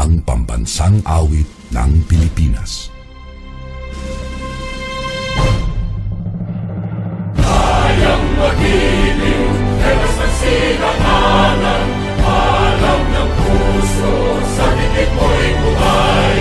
ang pambansang awit ng Pilipinas. Kayang magiliw, teras ng sinakanan, alam ng puso, sa dikit mo'y buhay.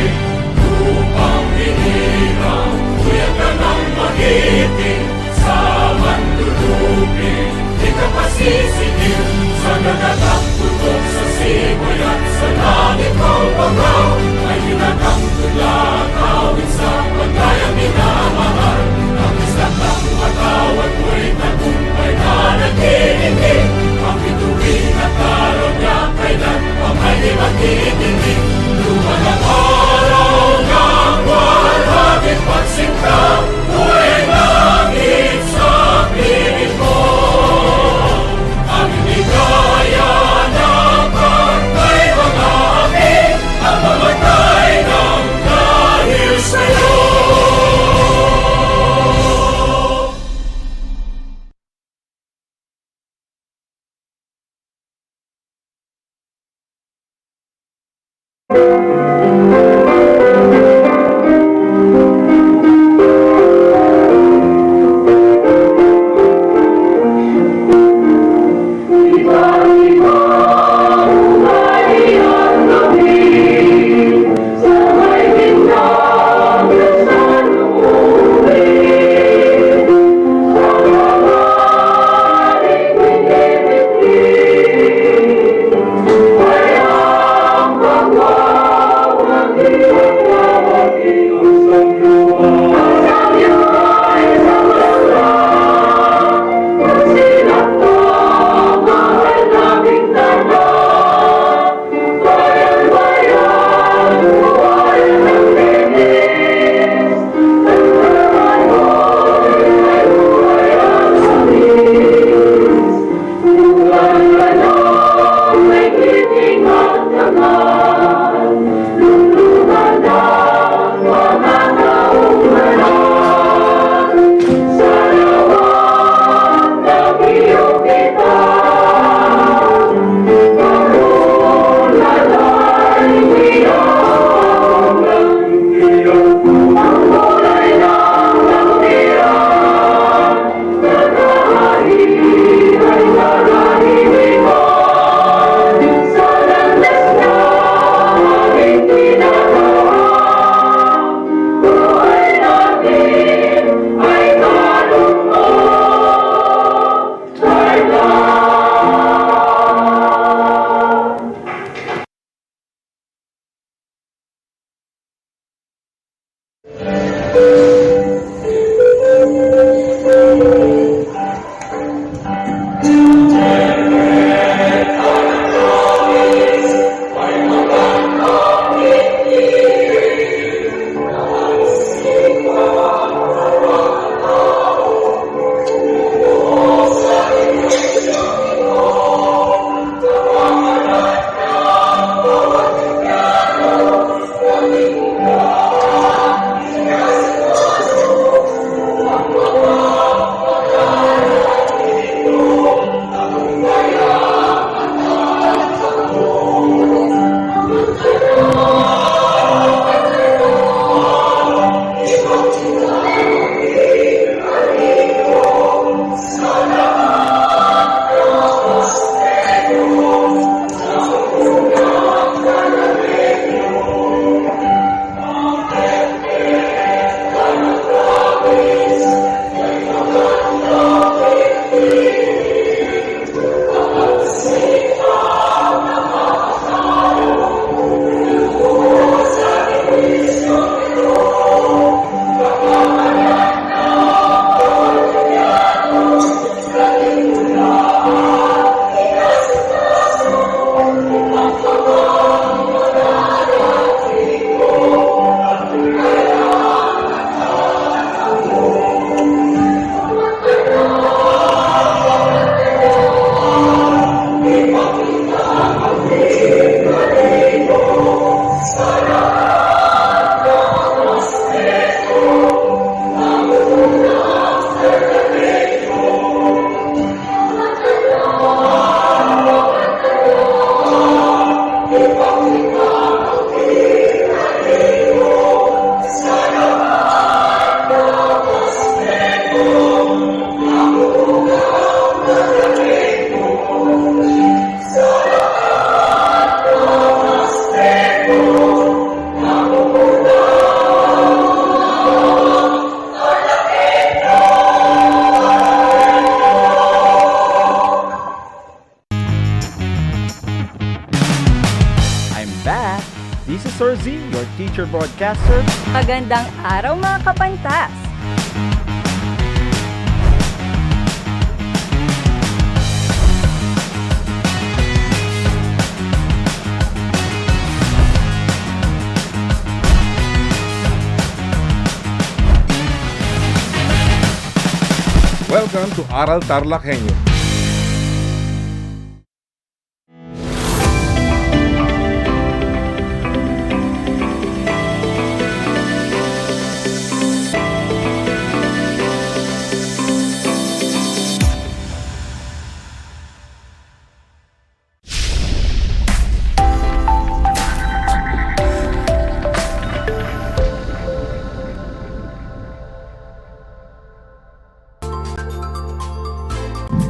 Lupang hinirang, tuyag ka ng magiting, sa mandulupin, di ka pasisingil, sa nagatak putok sa simoy at sa langit mo bangaw, ay hinatang tulad, awit sa pagkayang minamahal, ang isang ng matawad mo'y tagumpay na nag-iingin, ang bituin at araw niya kailan ang ay di magtitingin. Luma ng araw ng walhagit pagsinta, buhay langit sa piling mo. Ang hindi kaya na pagkay mga aking, ang mamatay ng dahil sa'yo. This is Sir Z, your teacher broadcaster. Magandang araw mga kapantas! Welcome to Aral TarlakHenyo.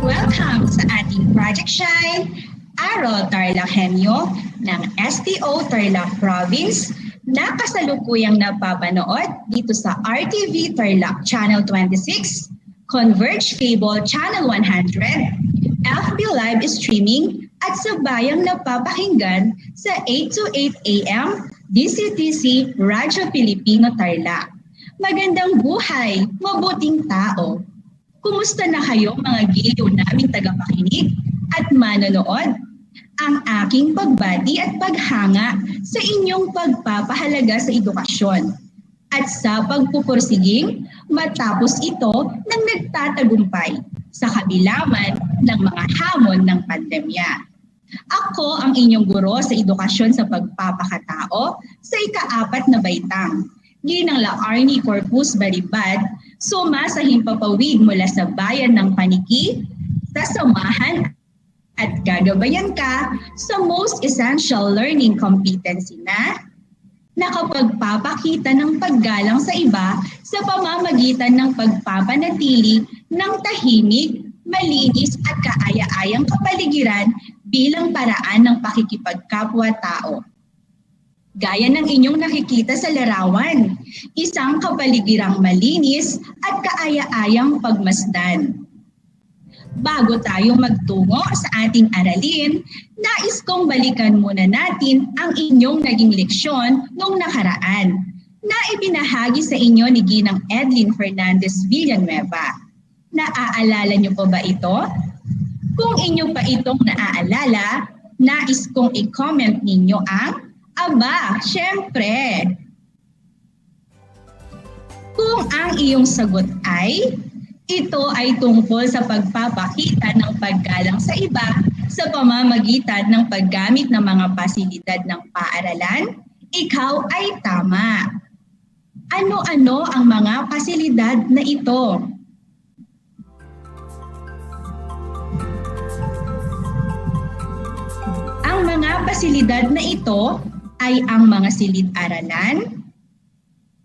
Welcome sa ating Project Shine, Aral TarlakHenyo ng STO Tarlac Province na kasalukuyang napapanood dito sa RTV Tarlac Channel 26, Converge Cable Channel 100, FB Live Streaming at sa bayang napapakinggan sa 8 to 8 a.m. DCTC Radyo Pilipino Tarlac. Magandang buhay, mabuting tao! Kumusta na kayo mga giliw naming tagapakinig at manonood? Ang aking pagbati at paghanga sa inyong pagpapahalaga sa edukasyon at sa pagpupursiging matapos ito ng nagtatagumpay sa kabilaman ng mga hamon ng pandemya. Ako ang inyong guro sa edukasyon sa pagpapakatao sa ika-4 na baitang. Ginang Laarni Corpus Balibad, suma sa himpapawid mula sa bayan ng Paniki, sasamahan at gagabayan ka sa Most Essential Learning Competency na nakapagpapakita ng paggalang sa iba sa pamamagitan ng pagpapanatili ng tahimik, malinis at kaaya-ayang kapaligiran bilang paraan ng pakikipagkapwa-tao. Gaya ng inyong nakikita sa larawan, isang kapaligirang malinis at kaaya-ayang pagmasdan. Bago tayo magtungo sa ating aralin, nais kong balikan muna natin ang inyong naging leksyon noong nakaraan na ibinahagi sa inyo ni Ginang Edlin Fernandez Villanueva. Naaalala niyo po ba ito? Kung inyo pa itong naaalala, nais kong i-comment ninyo ang aba, syempre. Kung ang iyong sagot ay, ito ay tungkol sa pagpapakita ng paggalang sa iba sa pamamagitan ng paggamit ng mga pasilidad ng paaralan, ikaw ay tama. Ano-ano ang mga pasilidad na ito? Ang mga pasilidad na ito ay ang mga silid-aralan,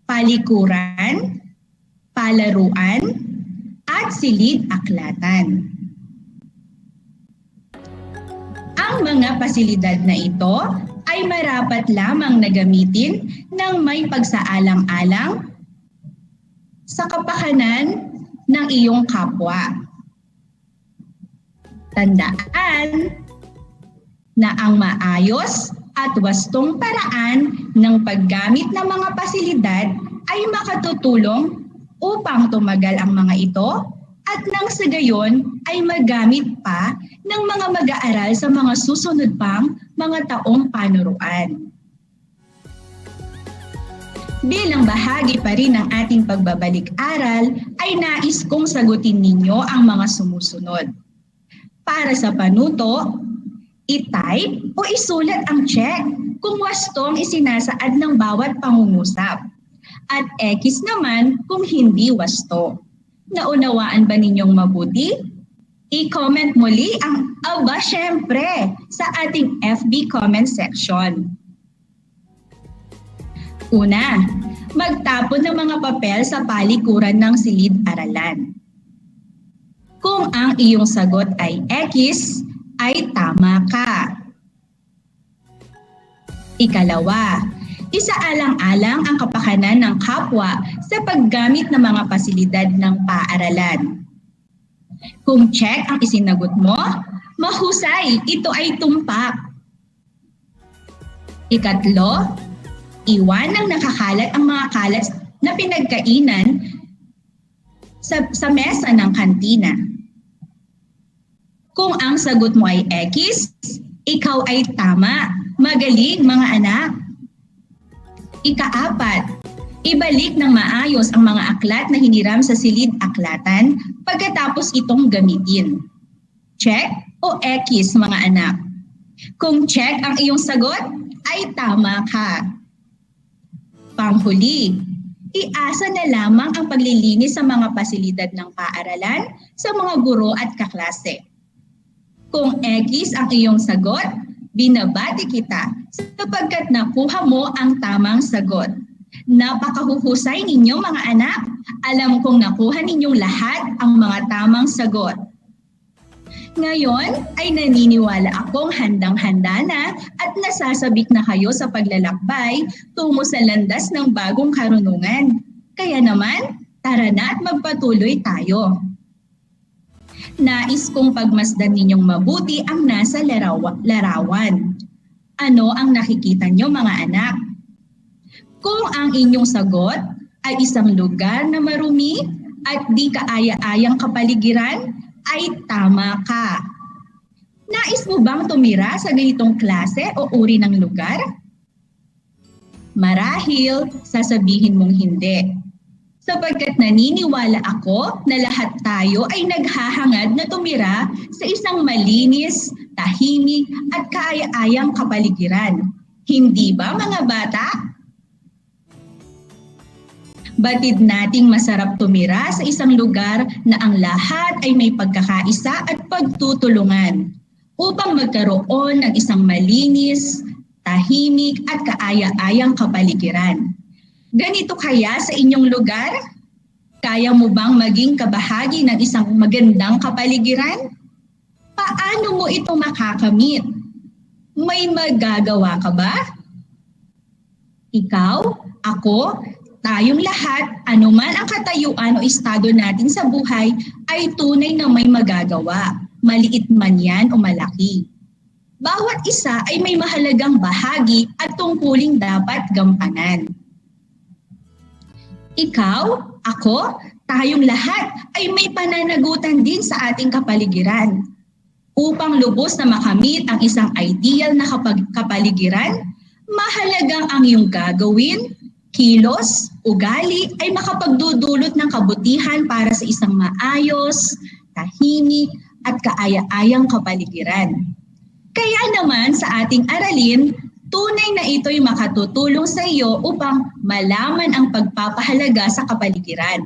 palikuran, palaruan, at silid-aklatan. Ang mga pasilidad na ito ay marapat lamang na gamitin ng may pagsaalang-alang sa kapakanan ng iyong kapwa. Tandaan na ang maayos at wastong paraan ng paggamit ng mga pasilidad ay makatutulong upang tumagal ang mga ito at nang sa gayon ay magamit pa ng mga mag-aaral sa mga susunod pang mga taong panuruan. Bilang bahagi pa rin ng ating pagbabalik-aral ay nais kong sagutin ninyo ang mga sumusunod. Para sa panuto, i-type o isulat ang check kung wastong isinasaad ng bawat pangungusap. At X naman kung hindi wasto. Naunawaan ba ninyong mabuti? I-comment muli ang aba syempre sa ating FB comment section. Una, magtapon ng mga papel sa palikuran ng silid-aralan. Kung ang iyong sagot ay X, ay tama ka. Ikalawa, isaalang-alang ang kapakanan ng kapwa sa paggamit ng mga pasilidad ng paaralan. Kung check ang isinagot mo, mahusay, ito ay tumpak. Ikatlo, Iwan ng nakakalat ang mga kalat na pinagkainan sa mesa ng kantina. Kung ang sagot mo ay X, ikaw ay tama. Magaling mga anak. Ika-4, ibalik ng maayos ang mga aklat na hiniram sa silid-aklatan pagkatapos itong gamitin. Check o X mga anak? Kung check ang iyong sagot, ay tama ka. Panghuli, iasa na lamang ang paglilinis sa mga pasilidad ng paaralan sa mga guro at kaklase. Kung X ang iyong sagot, binabati kita sapagkat nakuha mo ang tamang sagot. Napakahuhusay ninyo mga anak. Alam kong nakuha ninyong lahat ang mga tamang sagot. Ngayon ay naniniwala akong handang-handa na at nasasabik na kayo sa paglalakbay tungo sa landas ng bagong karunungan. Kaya naman, tara na at magpatuloy tayo. Nais kong pagmasdan ninyong mabuti ang nasa larawan. Ano ang nakikita nyo mga anak? Kung ang inyong sagot ay isang lugar na marumi at di kaaya-ayang kapaligiran, ay tama ka. Nais mo bang tumira sa ganitong klase o uri ng lugar? Marahil, sasabihin mong hindi. Sapagkat naniniwala ako na lahat tayo ay naghahangad na tumira sa isang malinis, tahimik at kaaya-ayang kapaligiran. Hindi ba mga bata? Batid nating masarap tumira sa isang lugar na ang lahat ay may pagkakaisa at pagtutulungan upang magkaroon ng isang malinis, tahimik at kaaya-ayang kapaligiran. Ganito kaya sa inyong lugar? Kaya mo bang maging kabahagi ng isang magandang kapaligiran? Paano mo ito makakamit? May magagawa ka ba? Ikaw, ako, tayong lahat, anuman ang katayuan o estado natin sa buhay, ay tunay na may magagawa, maliit man yan o malaki. Bawat isa ay may mahalagang bahagi at tungkuling dapat gampanan. Ikaw, ako, tayong lahat ay may pananagutan din sa ating kapaligiran. Upang lubos na makamit ang isang ideal na kapaligiran, mahalagang ang iyong gagawin, kilos, ugali ay makapagdudulot ng kabutihan para sa isang maayos, tahimik at kaaya-ayang kapaligiran. Kaya naman sa ating aralin, tunay na ito'y makatutulong sa iyo upang malaman ang pagpapahalaga sa kapaligiran.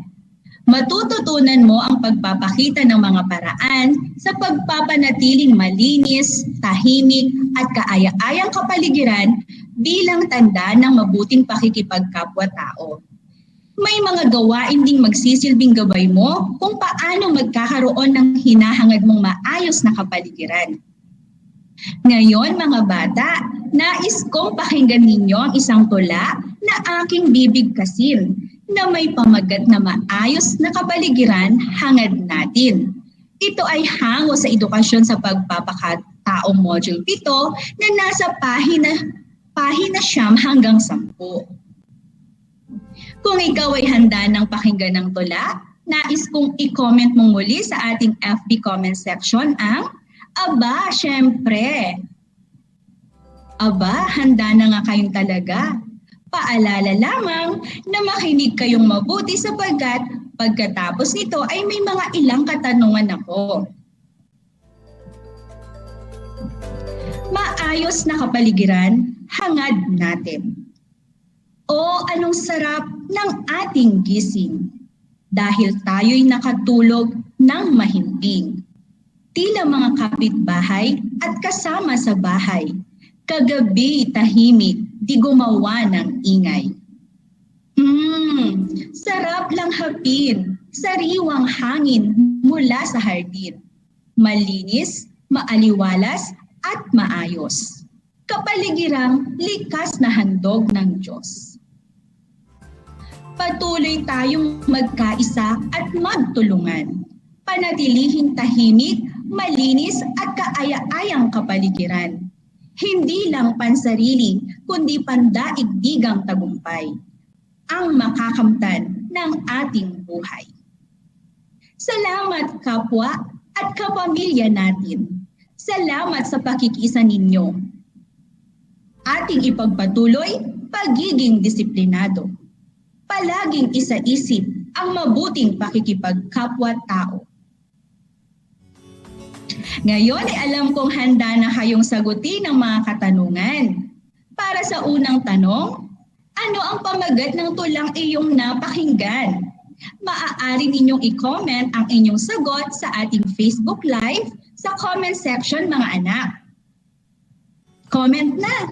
Matututunan mo ang pagpapakita ng mga paraan sa pagpapanatiling malinis, tahimik at kaaya-ayang kapaligiran bilang tanda ng mabuting pakikipagkapwa-tao. May mga gawain ding magsisilbing gabay mo kung paano magkakaroon ng hinahangad mong maayos na kapaligiran. Ngayon mga bata, nais kong pakinggan ninyo ang isang tula na aking bibigkasin na may pamagat na maayos na kapaligiran hangad natin. Ito ay hango sa edukasyon sa pagpapakatao module 7 na nasa pahina 9 hanggang 10. Kung ikaw ay handa ng pakinggan ng tula, nais kong i-comment mo muli sa ating FB comment section ang aba, syempre. Aba, handa na nga kayong talaga. Paalala lamang na makinig kayong mabuti sapagkat pagkatapos nito ay may mga ilang katanungan ako. Maayos na kapaligiran, hangad natin. O anong sarap ng ating gising dahil tayo'y nakatulog ng mahimbing. Tila mga kapitbahay at kasama sa bahay, kagabi tahimik, di gumawa ng ingay. Sarap lang hapin, sariwang hangin mula sa hardin. Malinis, maaliwalas at maayos. Kapaligirang likas na handog ng Diyos. Patuloy tayong magkaisa at magtulungan. Panatilihing tahimik, malinis at kaaya-ayang kapaligiran. Hindi lang pansarili, kundi pandaigdigang tagumpay ang makakamtan ng ating buhay. Salamat kapwa at kapamilya natin. Salamat sa pakikiisa ninyo. Ating ipagpatuloy pagiging disiplinado. Palaging isa-isip ang mabuting pakikipagkapwa-tao. Ngayon ay alam kong handa na kayong sagutin ang mga katanungan. Para sa unang tanong, ano ang pamagat ng tulang iyong napakinggan? Maaari ninyong i-comment ang inyong sagot sa ating Facebook Live sa comment section mga anak. Comment na!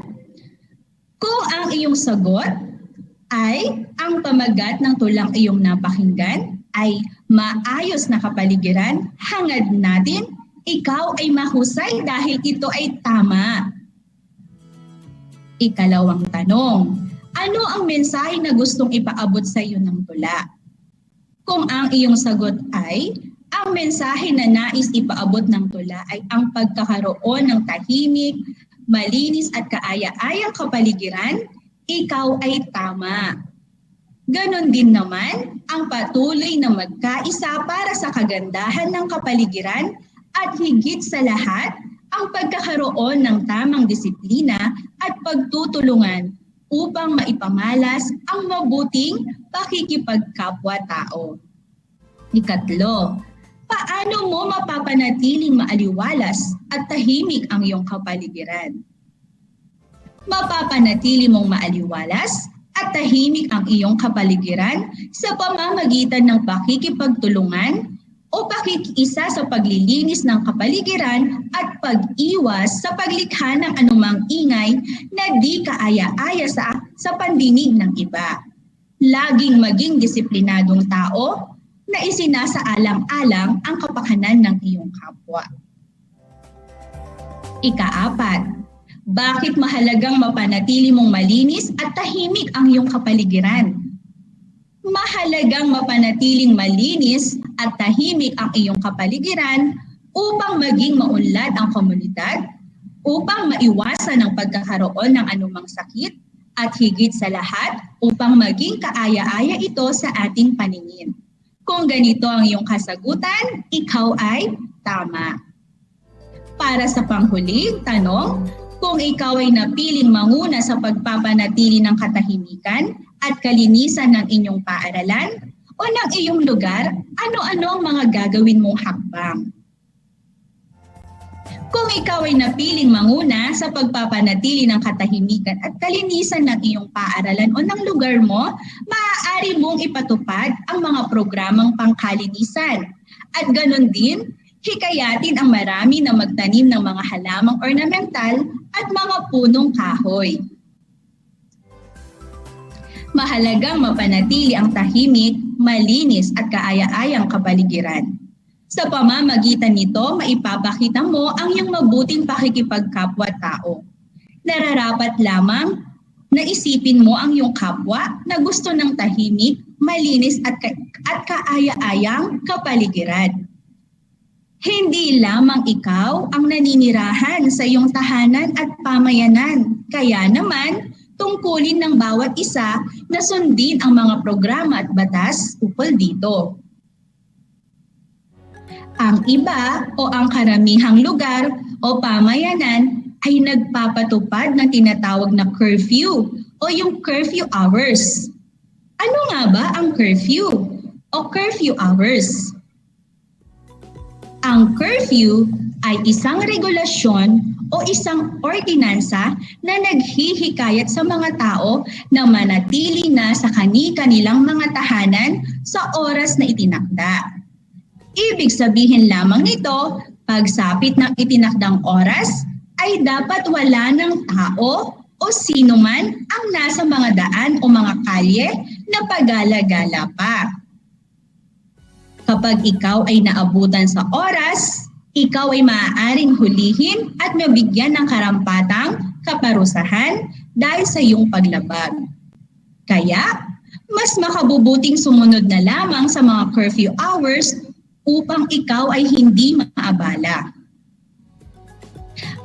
Kung ang iyong sagot ay ang pamagat ng tulang iyong napakinggan ay maayos na kapaligiran, hangad natin ikaw ay mahusay dahil ito ay tama. Ikalawang tanong, ano ang mensahe na gustong ipaabot sa iyo ng tula? Kung ang iyong sagot ay, ang mensahe na nais ipaabot ng tula ay ang pagkakaroon ng tahimik, malinis at kaaya-ayang kapaligiran, ikaw ay tama. Ganon din naman ang patuloy na magkaisa para sa kagandahan ng kapaligiran at higit sa lahat, ang pagkakaroon ng tamang disiplina at pagtutulungan upang maipamalas ang mabuting pakikipagkapwa-tao. Ikatlo, paano mo mapapanatiling maaliwalas at tahimik ang iyong kapaligiran? Mapapanatili mong maaliwalas at tahimik ang iyong kapaligiran sa pamamagitan ng pakikipagtulungan o pakikiisa sa paglilinis ng kapaligiran at pag-iwas sa paglikha ng anumang ingay na di kaaya-aya sa pandinig ng iba. Laging maging disiplinadong tao na isinasaalang-alang ang kapakanan ng iyong kapwa. Ika-4, bakit mahalagang mapanatili mong malinis at tahimik ang iyong kapaligiran? Mahalagang mapanatiling malinis at tahimik ang iyong kapaligiran upang maging maunlad ang komunidad, upang maiwasan ang pagkakaroon ng anumang sakit, at higit sa lahat upang maging kaaya-aya ito sa ating paningin. Kung ganito ang iyong kasagutan, ikaw ay tama. Para sa panghuling tanong, kung ikaw ay napiling manguna sa pagpapanatili ng katahimikan at kalinisan ng inyong paaralan o ng iyong lugar, ano-ano ang mga gagawin mong hakbang? Kung ikaw ay napiling manguna sa pagpapanatili ng katahimikan at kalinisan ng iyong paaralan o ng lugar mo, maaari mong ipatupad ang mga programang pangkalinisan. At ganon din, hikayatin ang marami na magtanim ng mga halamang ornamental at mga punong kahoy. Mahalagang mapanatili ang tahimik, malinis at kaaya-ayang kapaligiran. Sa pamamagitan nito, maipapakita mo ang iyong mabuting pakikipagkapwa-tao. Nararapat lamang na isipin mo ang iyong kapwa na gusto ng tahimik, malinis at kaaya-ayang kapaligiran. Hindi lamang ikaw ang naninirahan sa iyong tahanan at pamayanan. Kaya naman, tungkulin ng bawat isa na sundin ang mga programa at batas ukol dito. Ang iba o ang karamihang lugar o pamayanan ay nagpapatupad ng tinatawag na curfew o yung curfew hours. Ano nga ba ang curfew o curfew hours? Ang curfew ay isang regulasyon o isang ordinansa na naghihikayat sa mga tao na manatili na sa kani-kanilang mga tahanan sa oras na itinakda. Ibig sabihin lamang nito, pagsapit ng itinakdang oras ay dapat wala ng tao o sino man ang nasa mga daan o mga kalye na pagala-gala pa. Kapag ikaw ay naabutan sa oras, ikaw ay maaaring hulihin at mabigyan ng karampatang kaparusahan dahil sa iyong paglabag. Kaya, mas makabubuting sumunod na lamang sa mga curfew hours upang ikaw ay hindi maabala.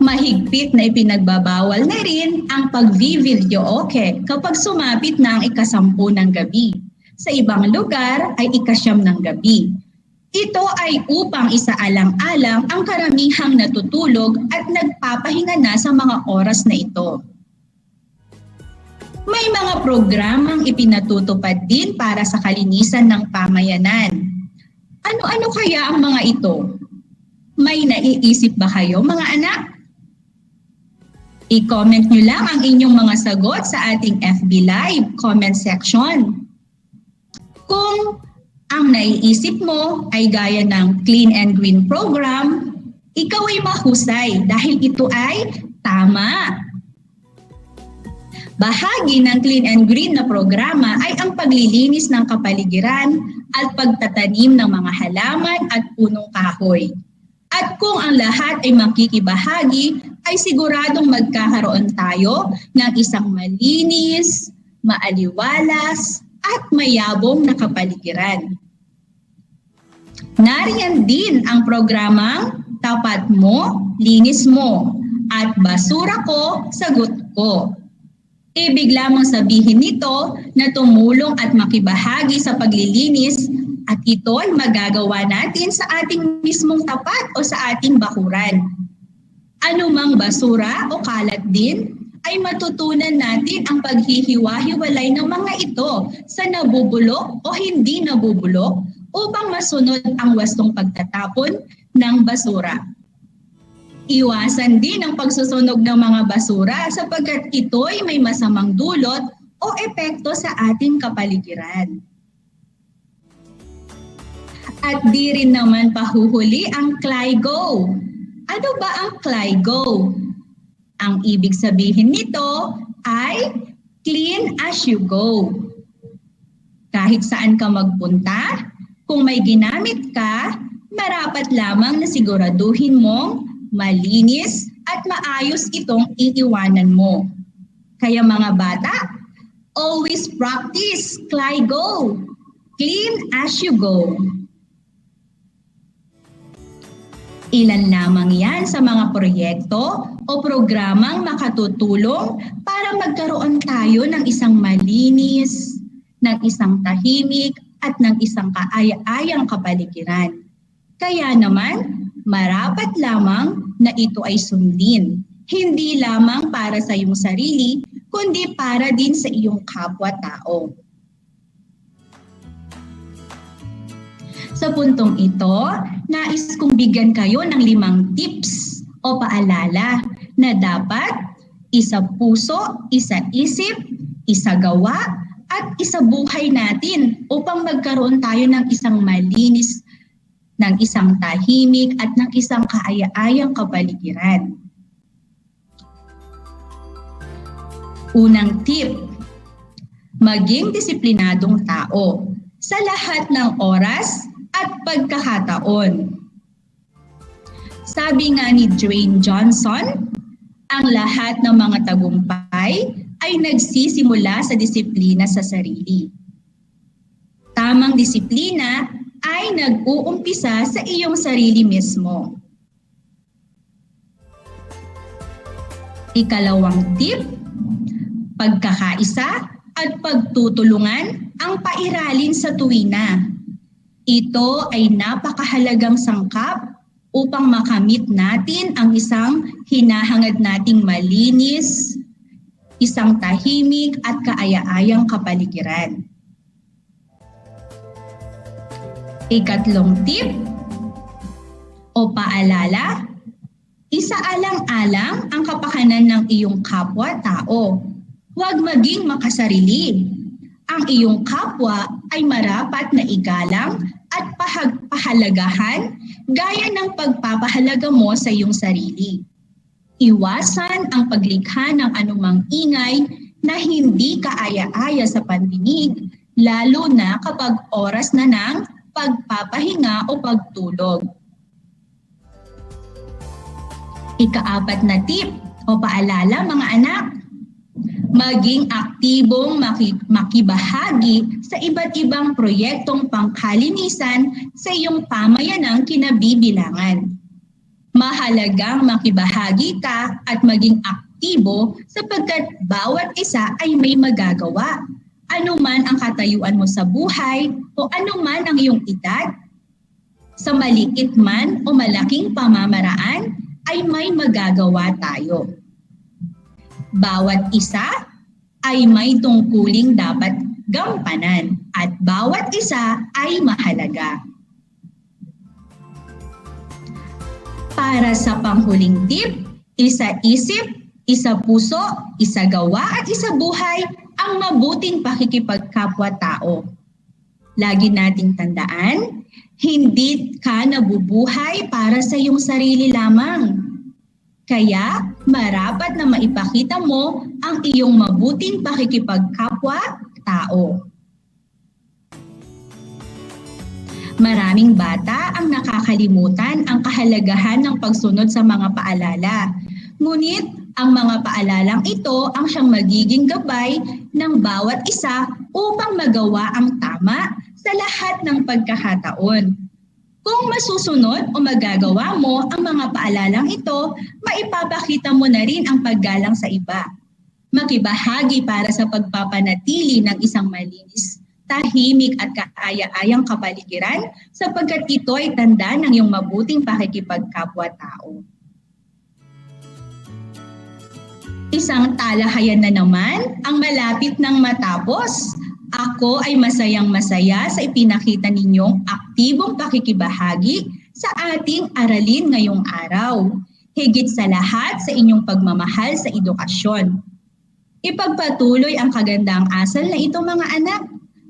Mahigpit na ipinagbabawal na rin ang pag-videoke kapag sumapit na ang 10:00 ng gabi. Sa ibang lugar ay 9:00 ng gabi. Ito ay upang isaalang-alang ang karamihang natutulog at nagpapahinga na sa mga oras na ito. May mga programang ipinatutupad din para sa kalinisan ng pamayanan. Ano-ano kaya ang mga ito? May naiisip ba kayo, mga anak? I-comment nyo lang ang inyong mga sagot sa ating FB Live comment section. Kung ang naiisip mo ay gaya ng Clean and Green Program, ikaw ay mahusay dahil ito ay tama. Bahagi ng Clean and Green na programa ay ang paglilinis ng kapaligiran at pagtatanim ng mga halaman at punong kahoy. At kung ang lahat ay makikibahagi, ay siguradong magkakaroon tayo ng isang malinis, maaliwalas, at mayabong na kapaligiran. Nariyan din ang programang Tapat Mo, Linis Mo, at Basura Ko, Sagot Ko. Ibig lamang sabihin nito na tumulong at makibahagi sa paglilinis at ito ay magagawa natin sa ating mismong tapat o sa ating bakuran. Anumang basura o kalat din ay matutunan natin ang paghihiwa-hiwalay ng mga ito sa nabubulok o hindi nabubulok upang masunod ang wastong pagtatapon ng basura. Iwasan din ang pagsusunog ng mga basura sapagkat ito'y may masamang dulot o epekto sa ating kapaligiran. At di rin naman pahuhuli ang CLIGO. Ano ba ang CLIGO? Ang ibig sabihin nito ay Clean as you go. Kahit saan ka magpunta, kung may ginamit ka, marapat lamang na siguraduhin mong malinis at maayos itong iiwanan mo. Kaya mga bata, always practice CLIGO. Clean as you go. Ilan lamang yan sa mga proyekto o programang makatutulong para magkaroon tayo ng isang malinis, ng isang tahimik at ng isang kaaya-ayang kapaligiran. Kaya naman, marapat lamang na ito ay sundin, hindi lamang para sa iyong sarili, kundi para din sa iyong kapwa-tao. Sa puntong ito, nais kong bigyan kayo ng 5 tips o paalala na dapat isa puso, isa isip, isa gawa, at isa buhay natin upang magkaroon tayo ng isang malinis, ng isang tahimik at ng isang kaaya-ayang kapaligiran. Unang tip, maging disiplinadong tao sa lahat ng oras at pagkakataon. Sabi nga ni Dwayne Johnson, ang lahat ng mga tagumpay ay nagsisimula sa disiplina sa sarili. Tamang disiplina ay nag-uumpisa sa iyong sarili mismo. Ikalawang tip, pagkakaisa at pagtutulungan ang pairalin sa tuwina. Ito ay napakahalagang sangkap upang makamit natin ang isang hinahangad nating malinis, isang tahimik at kaaya-ayang kapaligiran. Ikatlong tip o paalala, isaalang-alang ang kapakanan ng iyong kapwa-tao. Huwag maging makasarili. Ang iyong kapwa ay marapat na igalang at pahalagahan gaya ng pagpapahalaga mo sa iyong sarili. Iwasan ang paglikha ng anumang ingay na hindi kaaya-aya sa pandinig, lalo na kapag oras na ng pagpapahinga o pagtulog. Ika-4 na tip o paalala mga anak, maging aktibong makibahagi sa iba't ibang proyektong pangkalinisan sa iyong pamayanang kinabibilangan. Mahalagang makibahagi ka at maging aktibo sapagkat bawat isa ay may magagawa. Ano man ang katayuan mo sa buhay o ano man ang iyong edad, sa maliit man o malaking pamamaraan ay may magagawa tayo. Bawat isa ay may tungkuling dapat gampanan at bawat isa ay mahalaga. Para sa panghuling tip, isa isip, isa puso, isa gawa at isa buhay ang mabuting pakikipagkapwa-tao. Lagi nating tandaan, hindi ka nabubuhay para sa iyong sarili lamang. Kaya marapat na maipakita mo ang iyong mabuting pakikipagkapwa-tao. Maraming bata ang nakakalimutan ang kahalagahan ng pagsunod sa mga paalala. Ngunit ang mga paalalang ito ang siyang magiging gabay ng bawat isa upang magawa ang tama sa lahat ng pagkakataon. Kung masusunod o magagawa mo ang mga paalalang ito, maipapakita mo na rin ang paggalang sa iba. Makibahagi para sa pagpapanatili ng isang malinis, tahimik at kaaya-ayang kapaligiran sapagkat ito ay tanda ng iyong mabuting pakikipagkapwa-tao. Isang talakayan na naman ang malapit ng matapos. Ako ay masayang-masaya sa ipinakita ninyong aktibong pakikibahagi sa ating aralin ngayong araw. Higit sa lahat sa inyong pagmamahal sa edukasyon. Ipagpatuloy ang kagandang asal na ito mga anak,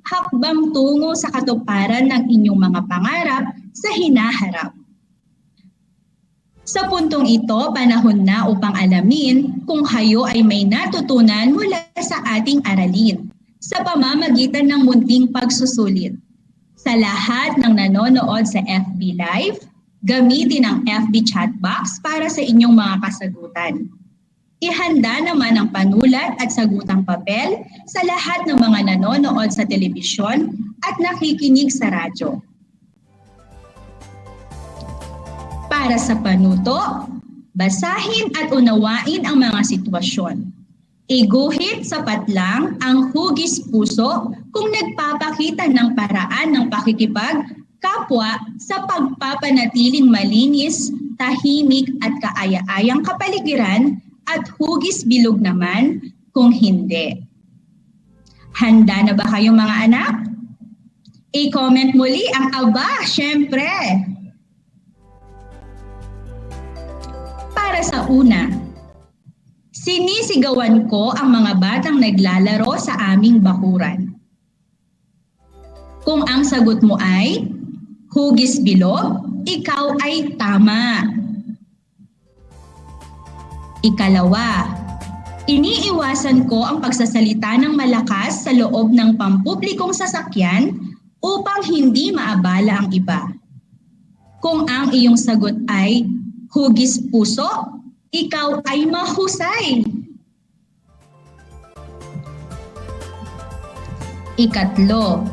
hakbang tungo sa katuparan ng inyong mga pangarap sa hinaharap. Sa puntong ito, panahon na upang alamin kung kayo ay may natutunan mula sa ating aralin sa pamamagitan ng munting pagsusulit. Sa lahat ng nanonood sa FB Live, gamitin ang FB chat box para sa inyong mga kasagutan. Ihanda naman ang panulat at sagutang papel sa lahat ng mga nanonood sa telebisyon at nakikinig sa radyo. Para sa panuto, basahin at unawain ang mga sitwasyon. Iguhit sapat lang ang hugis puso kung nagpapakita ng paraan ng pakikipagkapwa sa pagpapanatiling malinis, tahimik at kaaya-ayang kapaligiran at hugis bilog naman kung hindi. Handa na ba kayong mga anak? I-comment muli ang aba, syempre. Para sa una, sinisigawan ko ang mga batang naglalaro sa aming bakuran. Kung ang sagot mo ay hugis bilog, ikaw ay tama. Ikalawa, iniiwasan ko ang pagsasalita ng malakas sa loob ng pampublikong sasakyan upang hindi maabala ang iba. Kung ang iyong sagot ay hugis puso, ikaw ay mahusay. Ikatlo,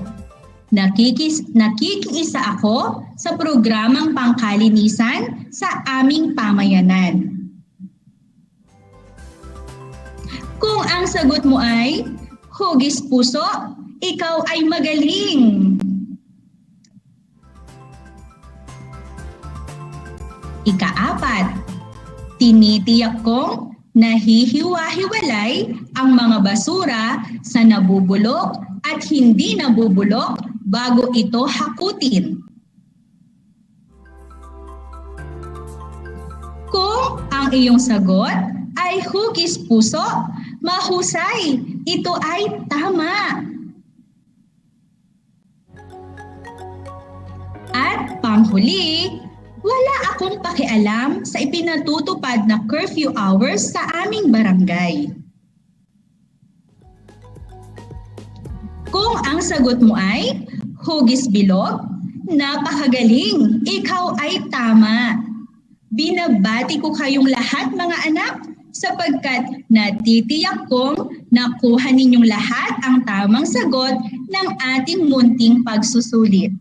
nakikiisa ako sa programang pangkalinisan sa aming pamayanan. Kung ang sagot mo ay hugis puso, ikaw ay magaling. Ikaapat, tinitiyak kong nahihiwa-hiwalay ang mga basura sa nabubulok at hindi nabubulok bago ito hakutin. Kung ang iyong sagot ay hugis puso, mahusay, ito ay tama. At panghuli, wala akong pakialam sa ipinatutupad na curfew hours sa aming barangay. Kung ang sagot mo ay hugis bilog, napakagaling, ikaw ay tama. Binabati ko kayong lahat mga anak sapagkat natitiyak kong nakuha ninyong lahat ang tamang sagot ng ating munting pagsusulit.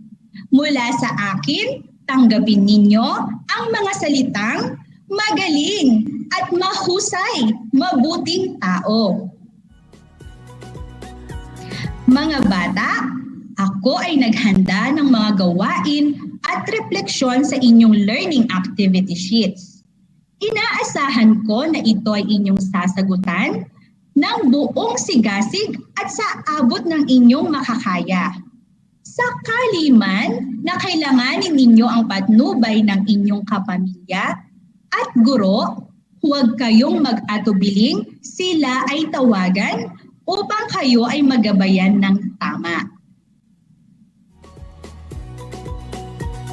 Mula sa akin Tanggapin ninyo ang mga salitang magaling at mahusay, mabuting tao. Mga bata, ako ay naghanda ng mga gawain at refleksyon sa inyong learning activity sheets. Inaasahan ko na ito ay inyong sasagutan ng buong sigasig at sa abot ng inyong makakaya. Sakali man na kailanganin ninyo ang patnubay ng inyong kapamilya at guro, huwag kayong mag-atubiling sila ay tawagan upang kayo ay magabayan ng tama.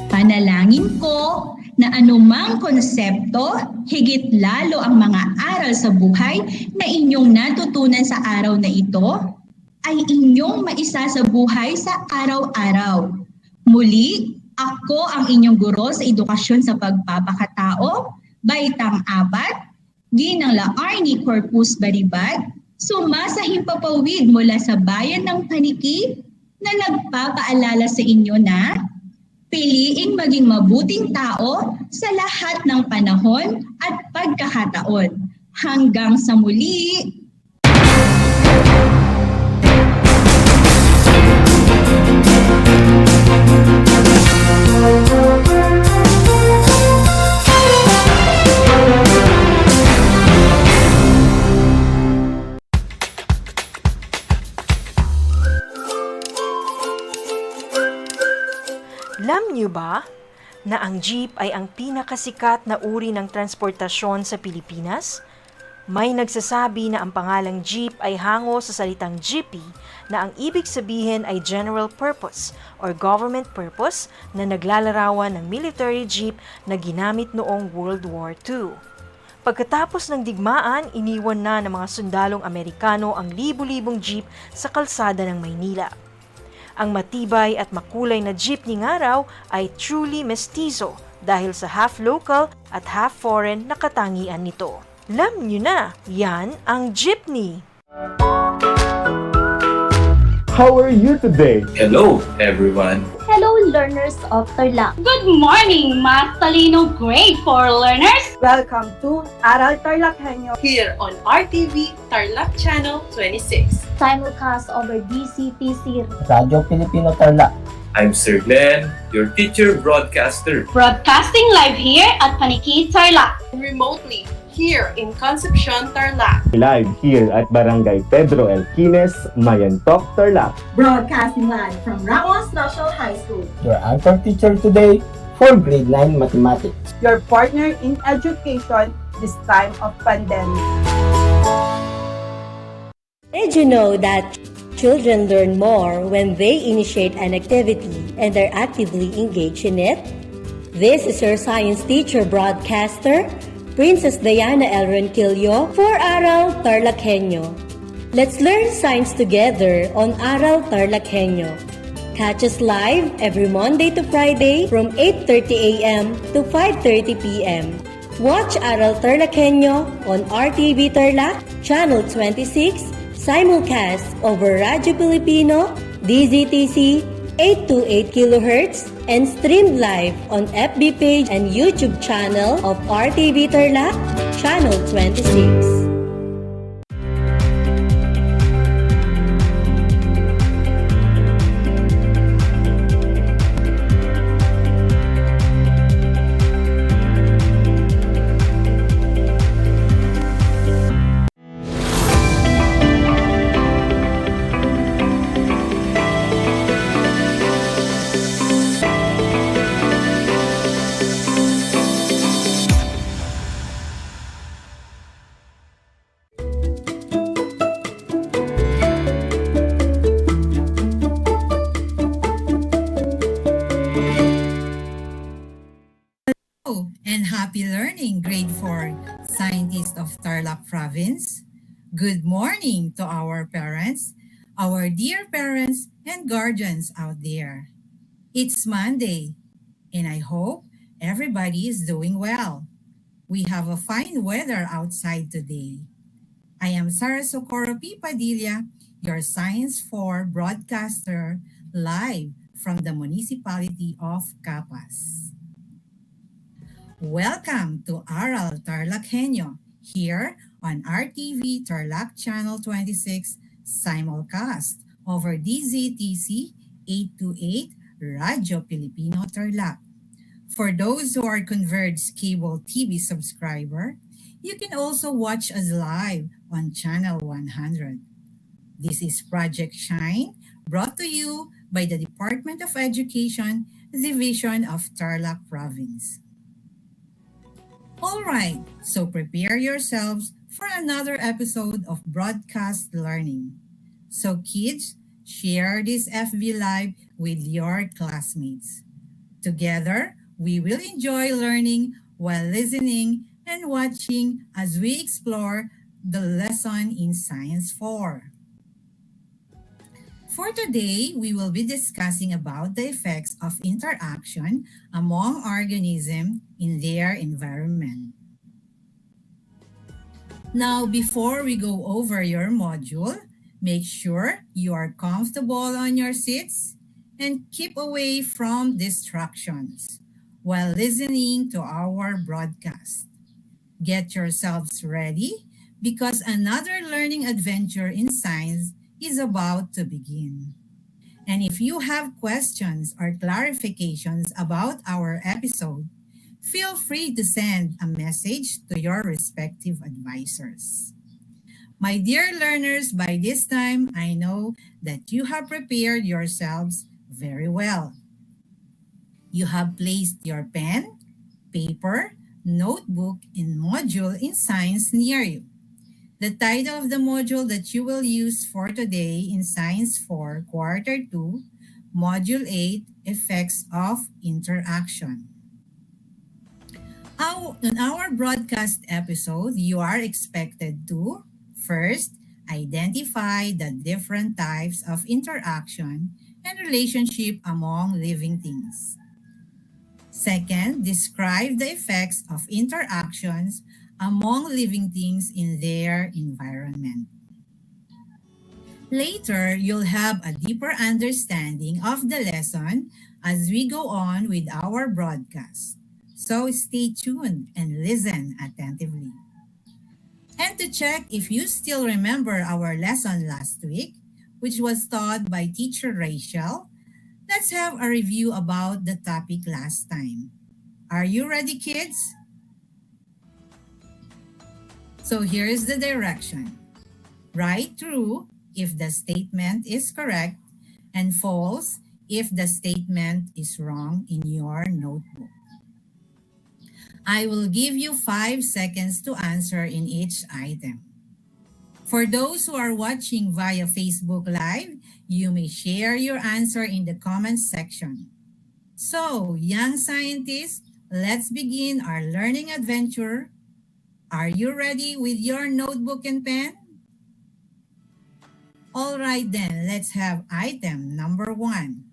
Panalangin ko na anumang konsepto, higit lalo ang mga aral sa buhay na inyong natutunan sa araw na ito, ay inyong maisa sa buhay sa araw-araw. Muli, ako ang inyong guro sa edukasyon sa pagpapakatao, Baitang 4, Ginang Laarni Corpus Baribag, sumasahimpapawid mula sa bayan ng Paniki na nagpapaalala sa inyo na piliing maging mabuting tao sa lahat ng panahon at pagkakataon. Hanggang sa muli! Alam niyo ba na ang jeep ay ang pinakasikat na uri ng transportasyon sa Pilipinas? May nagsasabi na ang pangalang jeep ay hango sa salitang jeepy na ang ibig sabihin ay general purpose or government purpose na naglalarawan ng military jeep na ginamit noong World War II. Pagkatapos ng digmaan, iniwan na ng mga sundalong Amerikano ang libu-libong jeep sa kalsada ng Maynila. Ang matibay at makulay na jeepney nga raw ay truly mestizo dahil sa half local at half foreign na katangian nito. Alam nyo na, yan ang jeepney. How are you today? Hello, everyone. Hello, learners of Tarlac. Good morning, Mas Talino Grade 4 learners! Welcome to Aral TarlakHenyo Here on RTV Tarlac Channel 26. Simulcast over DCTC. Radyo Pilipino Tarlac. I'm Sir Glenn, your teacher broadcaster. Broadcasting live here at Paniki, Tarlac. Remotely here in Concepcion, Tarlac. Live here at Barangay Pedro Elquines, Mayantok, Tarlac. Broadcasting live from Ramos National High School. Your anchor teacher today for grade 9 mathematics. Your partner in education this time of pandemic. Did you know that children learn more when they initiate an activity and are actively engaged in it? This is your science teacher broadcaster, Princess Diana L. Ronquillo for Aral TarlakHenyo. Let's learn science together on Aral TarlakHenyo. Catch us live every Monday to Friday from 8:30 a.m. to 5:30 p.m. Watch Aral TarlakHenyo on RTV Tarlac, Channel 26, simulcast over Radyo Pilipino, DZTC 828 kHz, and streamed live on FB page and YouTube channel of RTV Tarlac, Channel 26. And happy learning, grade 4, scientists of Tarlac Province. Good morning to our parents, our dear parents and guardians out there. It's Monday, and I hope everybody is doing well. We have a fine weather outside today. I am Sarah Socorro P. Padilla, your Science 4 broadcaster, live from the municipality of Capas. Welcome to Aral TarlakHenyo here on RTV Tarlac Channel 26 simulcast over DZTC 828 Radyo Pilipino Tarlac. For those who are Converged Cable TV subscriber, you can also watch us live on Channel 100. This is Project Shine, brought to you by the Department of Education, Division of Tarlac Province. All right, so prepare yourselves for another episode of Broadcast Learning. So kids, share this FB Live with your classmates. Together, we will enjoy learning while listening and watching as we explore the lesson in Science 4. For today, we will be discussing about the effects of interaction among organisms in their environment. Now, before we go over your module, make sure you are comfortable on your seats and keep away from distractions while listening to our broadcast. Get yourselves ready because another learning adventure in science is about to begin. And if you have questions or clarifications about our episode, feel free to send a message to your respective advisors. My dear learners, by this time, I know that you have prepared yourselves very well. You have placed your pen, paper, notebook, and module in science near you. The title of the module that you will use for today in Science 4, Quarter 2, Module 8, Effects of Interaction. In our broadcast episode, you are expected to, first, identify the different types of interaction and relationship among living things. Second, describe the effects of interactions among living things in their environment. Later, you'll have a deeper understanding of the lesson as we go on with our broadcast. So stay tuned and listen attentively. And to check if you still remember our lesson last week, which was taught by Teacher Rachel, let's have a review about the topic last time. Are you ready, kids? So here's the direction. Write true if the statement is correct and false if the statement is wrong in your notebook. I will give you 5 seconds to answer in each item. For those who are watching via Facebook Live, you may share your answer in the comments section. So, young scientists, let's begin our learning adventure. Are you ready with your notebook and pen? All right then, let's have item number 1.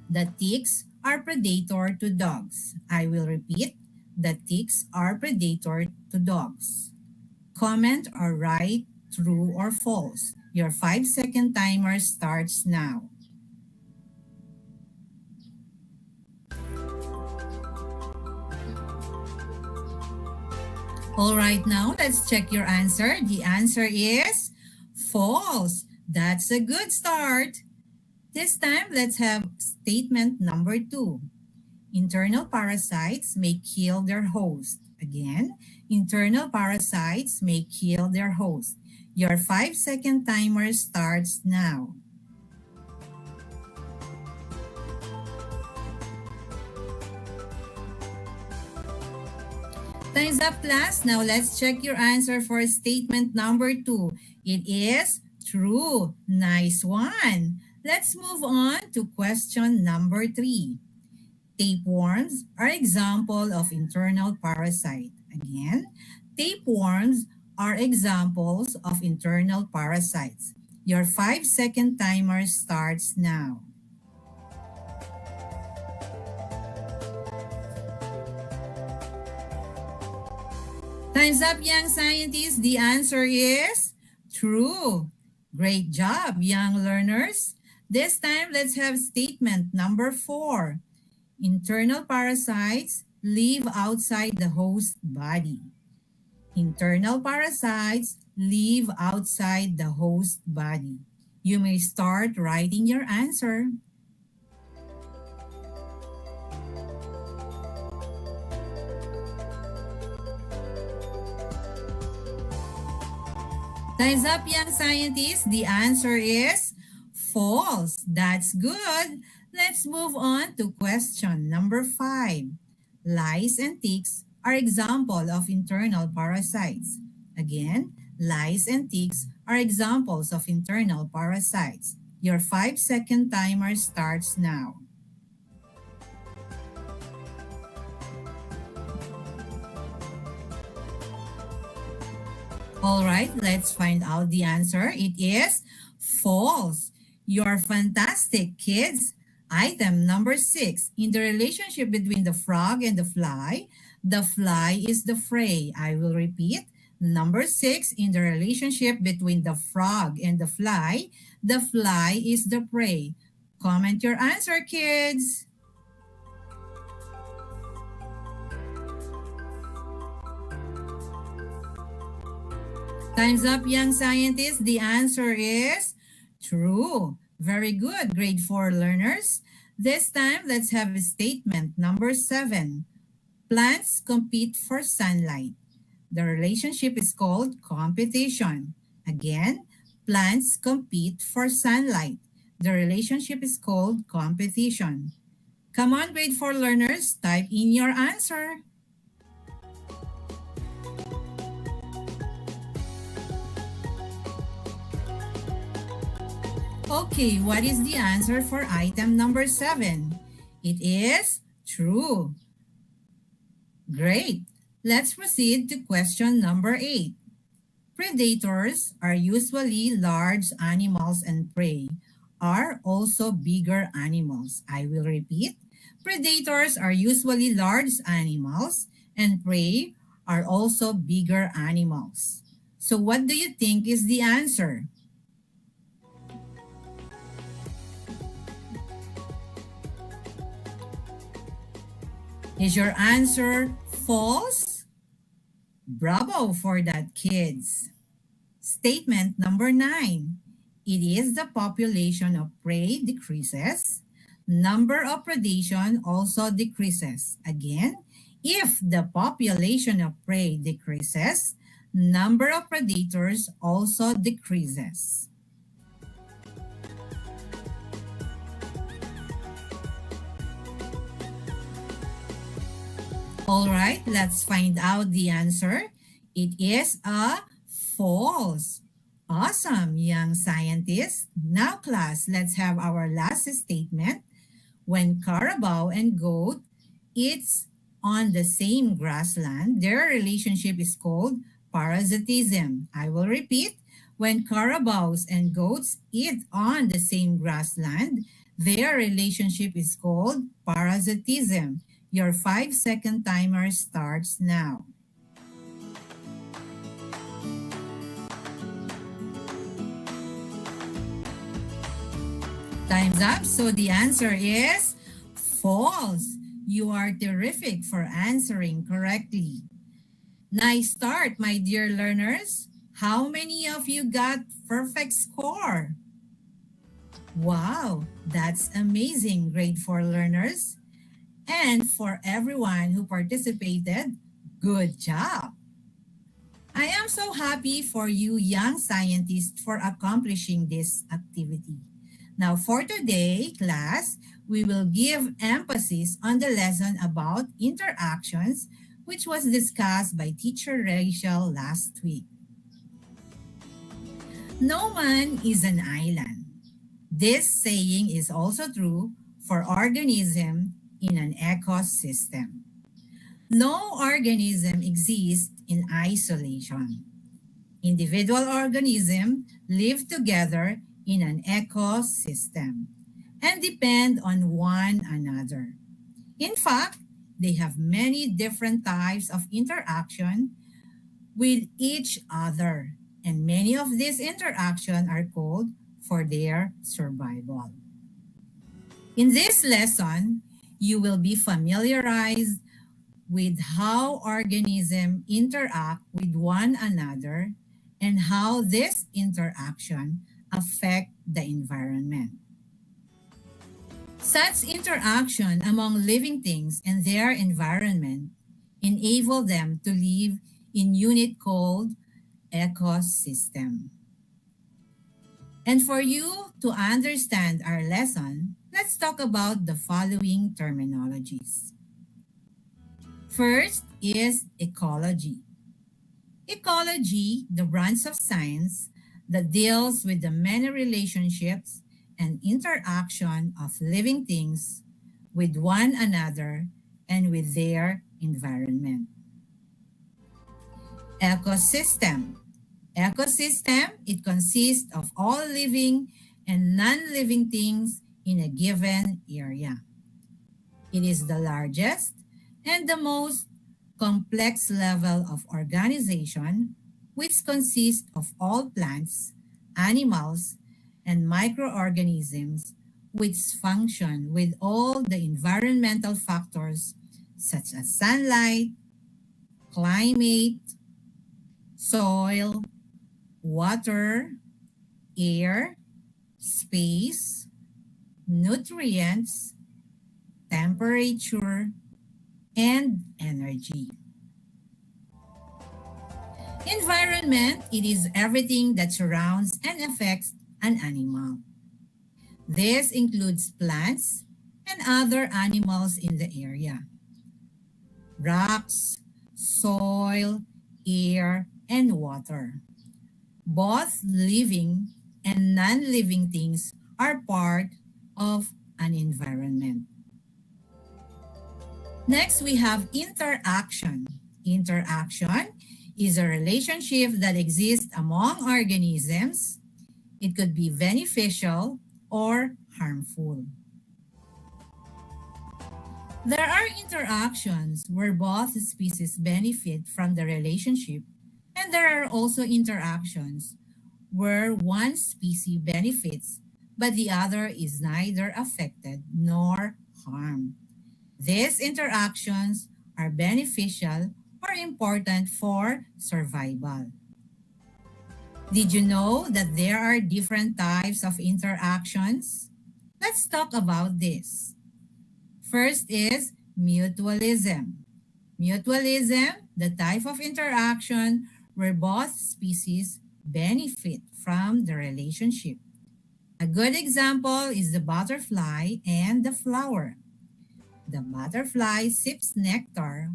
The ticks are predator to dogs. I will repeat, the ticks are predator to dogs. Comment or write true or false. Your 5-second timer starts now. All right, now let's check your answer. The answer is false. That's a good start. This time, let's have statement number 2. Internal parasites may kill their host. Again, internal parasites may kill their host. Your 5-second timer starts now. Time's up, class. Now let's check your answer for statement number 2. It is true. Nice one. Let's move on to question number 3. Tapeworms are example of internal parasite. Again, tapeworms are examples of internal parasites. Your 5-second timer starts now. Time's up, young scientists. The answer is true. Great job, young learners. This time, let's have statement number 4. Internal parasites live outside the host body. Internal parasites live outside the host body. You may start writing your answer. Time's up, young scientists. The answer is false. That's good. Let's move on to question number 5. Lice and ticks are example of internal parasites. Again, lice and ticks are examples of internal parasites. Your 5-second timer starts now. All right, let's find out the answer. It is false. You're fantastic, kids. Item number 6. In the relationship between the frog and the fly is the prey. I will repeat. Number 6. In the relationship between the frog and the fly is the prey. Comment your answer, kids. Time's up, young scientists. The answer is true. Very good, grade 4 learners. This time, let's have a statement number 7. Plants compete for sunlight. The relationship is called competition. Again, plants compete for sunlight. The relationship is called competition. Come on, grade 4 learners, type in your answer. Okay, what is the answer for item number 7? It is true. Great. Let's proceed to question number 8. Predators are usually large animals and prey are also bigger animals. I will repeat. Predators are usually large animals and prey are also bigger animals. So what do you think is the answer? Is your answer false? Bravo for that, kids. Statement number 9. It is the population of prey decreases. Number of predation also decreases. Again, if the population of prey decreases, number of predators also decreases. All right, let's find out the answer. It is a false. Awesome, young scientists. Now, class, let's have our last statement. When carabao and goat eats on the same grassland, their relationship is called parasitism. I will repeat. When carabaos and goats eat on the same grassland, their relationship is called parasitism. Your 5-second timer starts now. Time's up, so the answer is false. You are terrific for answering correctly. Nice start, my dear learners. How many of you got perfect score? Wow, that's amazing, grade 4 learners. And for everyone who participated, good job! I am so happy for you young scientists for accomplishing this activity. Now for today, class, we will give emphasis on the lesson about interactions which was discussed by Teacher Rachel last week. No man is an island. This saying is also true for organism in an ecosystem. No organism exists in isolation. Individual organisms live together in an ecosystem and depend on one another. In fact, they have many different types of interaction with each other, and many of these interactions are called for their survival. In this lesson, you will be familiarized with how organisms interact with one another and how this interaction affect the environment. Such interaction among living things and their environment enable them to live in unit called ecosystem. And for you to understand our lesson, let's talk about the following terminologies. First is ecology. Ecology, the branch of science that deals with the many relationships and interaction of living things with one another and with their environment. Ecosystem. Ecosystem, it consists of all living and non-living things in a given area. It is the largest and the most complex level of organization, which consists of all plants, animals, and microorganisms which function with all the environmental factors such as sunlight, climate, soil, water, air, space, nutrients, temperature, and energy. Environment, it is everything that surrounds and affects an animal. This includes plants and other animals in the area, rocks, soil, air, and water. Both living and non-living things are part of an environment. Next, we have interaction. Interaction is a relationship that exists among organisms. It could be beneficial or harmful. There are interactions where both species benefit from the relationship, and there are also interactions where one species benefits, but the other is neither affected nor harmed. These interactions are beneficial or important for survival. Did you know that there are different types of interactions? Let's talk about this. First is mutualism. Mutualism, the type of interaction where both species benefit from the relationship. A good example is the butterfly and the flower. The butterfly sips nectar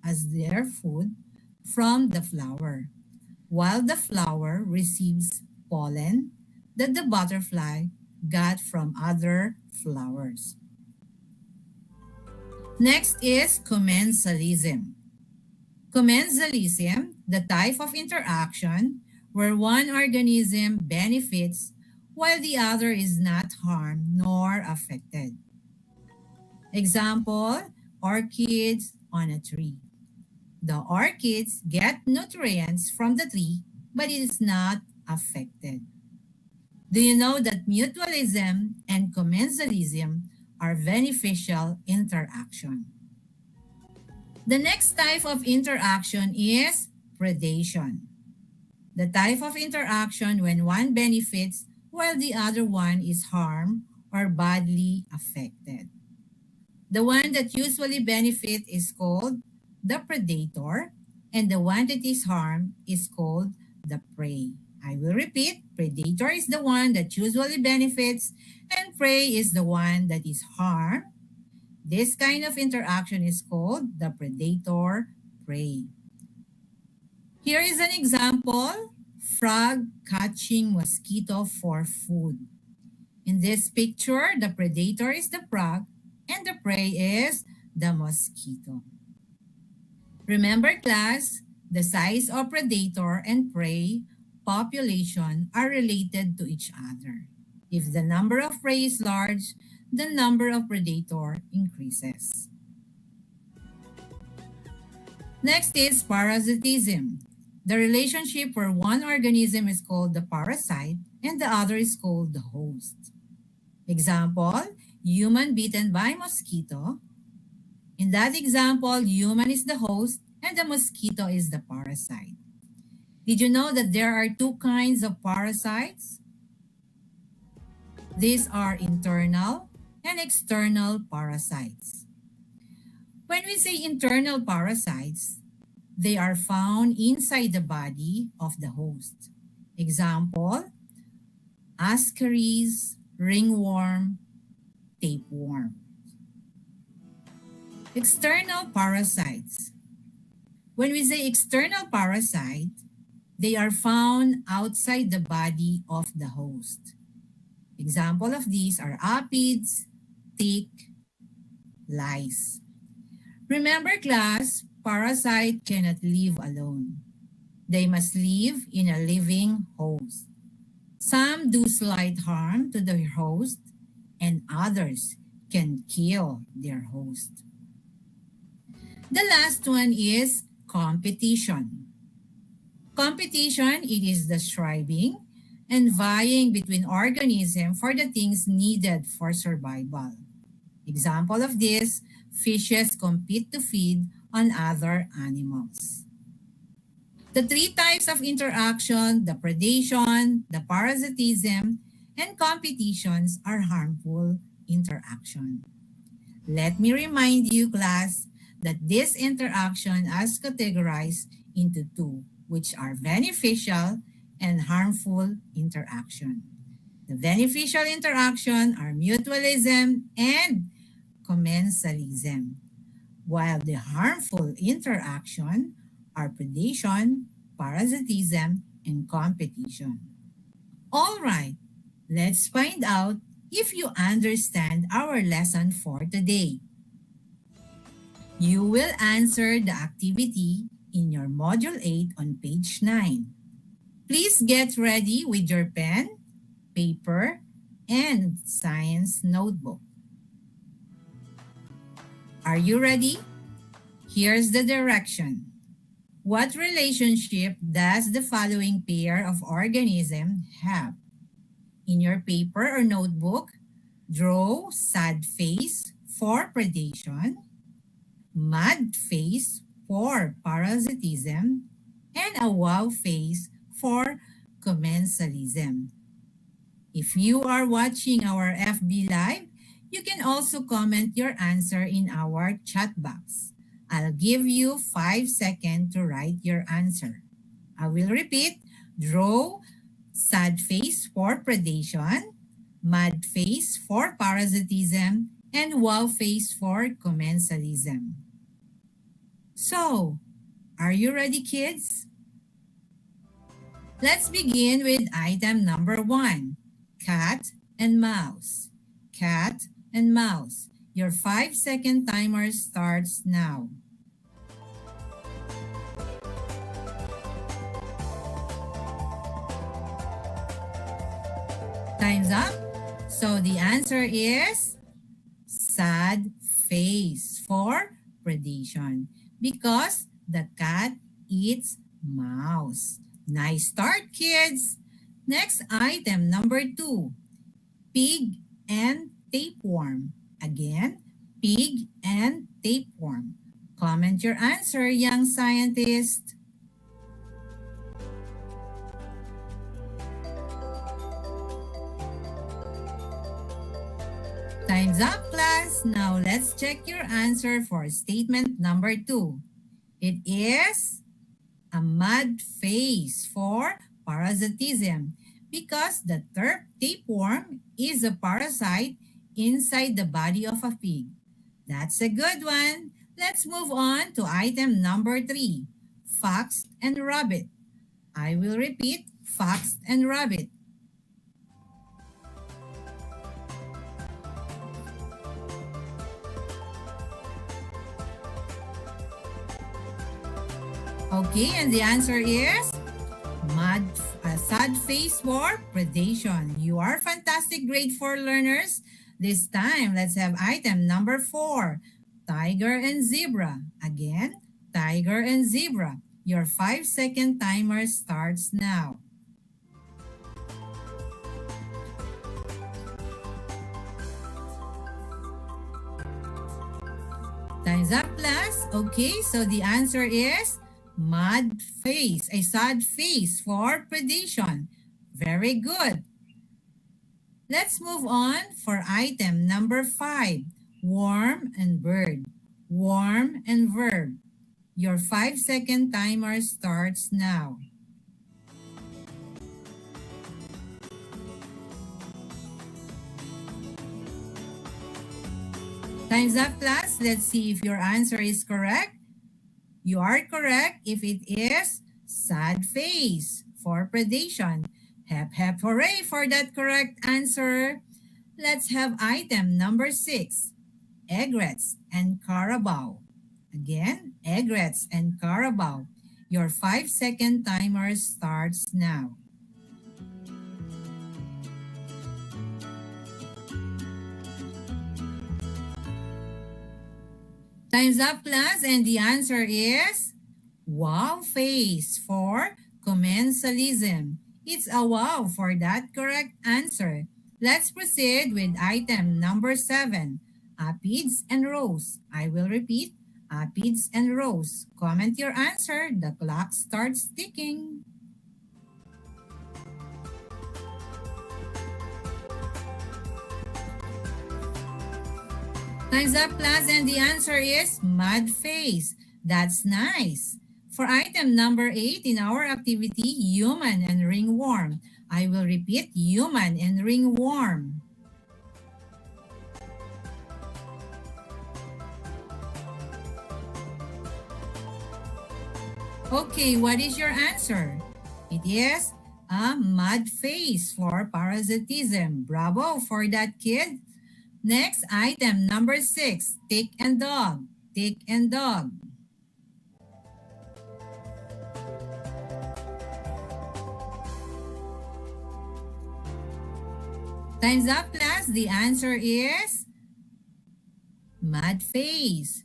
as their food from the flower, while the flower receives pollen that the butterfly got from other flowers. Next is commensalism. Commensalism, the type of interaction where one organism benefits while the other is not harmed nor affected. Example, orchids on a tree. The orchids get nutrients from the tree, but it is not affected. Do you know that mutualism and commensalism are beneficial interaction? The next type of interaction is predation. The type of interaction when one benefits while the other one is harmed or badly affected. The one that usually benefits is called the predator, and the one that is harmed is called the prey. I will repeat, predator is the one that usually benefits, and prey is the one that is harmed. This kind of interaction is called the predator-prey. Here is an example, frog catching mosquito for food. In this picture, the predator is the frog and the prey is the mosquito. Remember class, the size of predator and prey population are related to each other. If the number of prey is large, the number of predator increases. Next is parasitism. The relationship where one organism is called the parasite and the other is called the host. Example, human bitten by mosquito In that example, human is the host and the mosquito is the parasite. Did you know that there are two kinds of parasites? These are internal and external parasites. When we say internal parasites, they are found inside the body of the host. Example, ascaris, ringworm, tapeworm. External parasites. When we say external parasite, they are found outside the body of the host. Example of these are aphids, tick, lice. Remember class, parasite cannot live alone. They must live in a living host. Some do slight harm to their host and others can kill their host. The last one is competition. Competition, it is the striving and vying between organisms for the things needed for survival. Example of this, fishes compete to feed on other animals. The three types of interaction, the predation, the parasitism, and competitions are harmful interaction. Let me remind you, class, that this interaction is categorized into two, which are beneficial and harmful interaction. The beneficial interaction are mutualism and commensalism, while the harmful interaction are predation, parasitism, and competition. All right, let's find out if you understand our lesson for today. You will answer the activity in your Module 8 on page 9. Please get ready with your pen, paper, and science notebook. Are you ready? Here's the direction. What relationship does the following pair of organisms have? In your paper or notebook, draw sad face for predation, mad face for parasitism, and a wow face for commensalism. If you are watching our FB Live, you can also comment your answer in our chat box. I'll give you 5 seconds to write your answer. I will repeat, draw sad face for predation, mad face for parasitism, and wow face for commensalism. So, are you ready, kids? Let's begin with item number 1, cat and mouse. Cat and mouse. Your 5-second timer starts now. Time's up. So the answer is sad face for predation because the cat eats mouse. Nice start, kids. Next item, number 2, pig and tapeworm. Again, pig and tapeworm. Comment your answer, young scientist. Time's up, class. Now let's check your answer for statement number 2. It is a mud face for parasitism because the tapeworm is a parasite inside the body of a pig. That's a good one. Let's move on to item number 3, fox and rabbit. I will repeat, fox and rabbit. Okay, and the answer is sad face for predation. You are fantastic grade 4 learners. This time, let's have item number 4, tiger and zebra. Again, tiger and zebra. Your 5-second timer starts now. Time's up, class. Okay, so the answer is mud face, a sad face for predation. Very good. Let's move on for item number 5, worm and bird. Worm and verb. Your 5-second timer starts now. Time's up, class. Let's see if your answer is correct. You are correct if it is sad face for predation. Hep hep hooray for that correct answer. Let's have item number 6, egrets and carabao. Again, egrets and carabao. Your 5-second timer starts now. Time's up, class, and the answer is wow face for commensalism. It's a wow for that correct answer. Let's proceed with item number 7, apids and rows. I will repeat, apids and rows. Comment your answer. The clock starts ticking. Time's up, class, and the answer is mud face. That's nice. For item number 8 in our activity, human and ringworm. I will repeat, human and ringworm. Okay, what is your answer? It is a mud face for parasitism. Bravo for that, kid. Next, item number 6, tick and dog. Tick and dog. Time's up, class. The answer is mud face.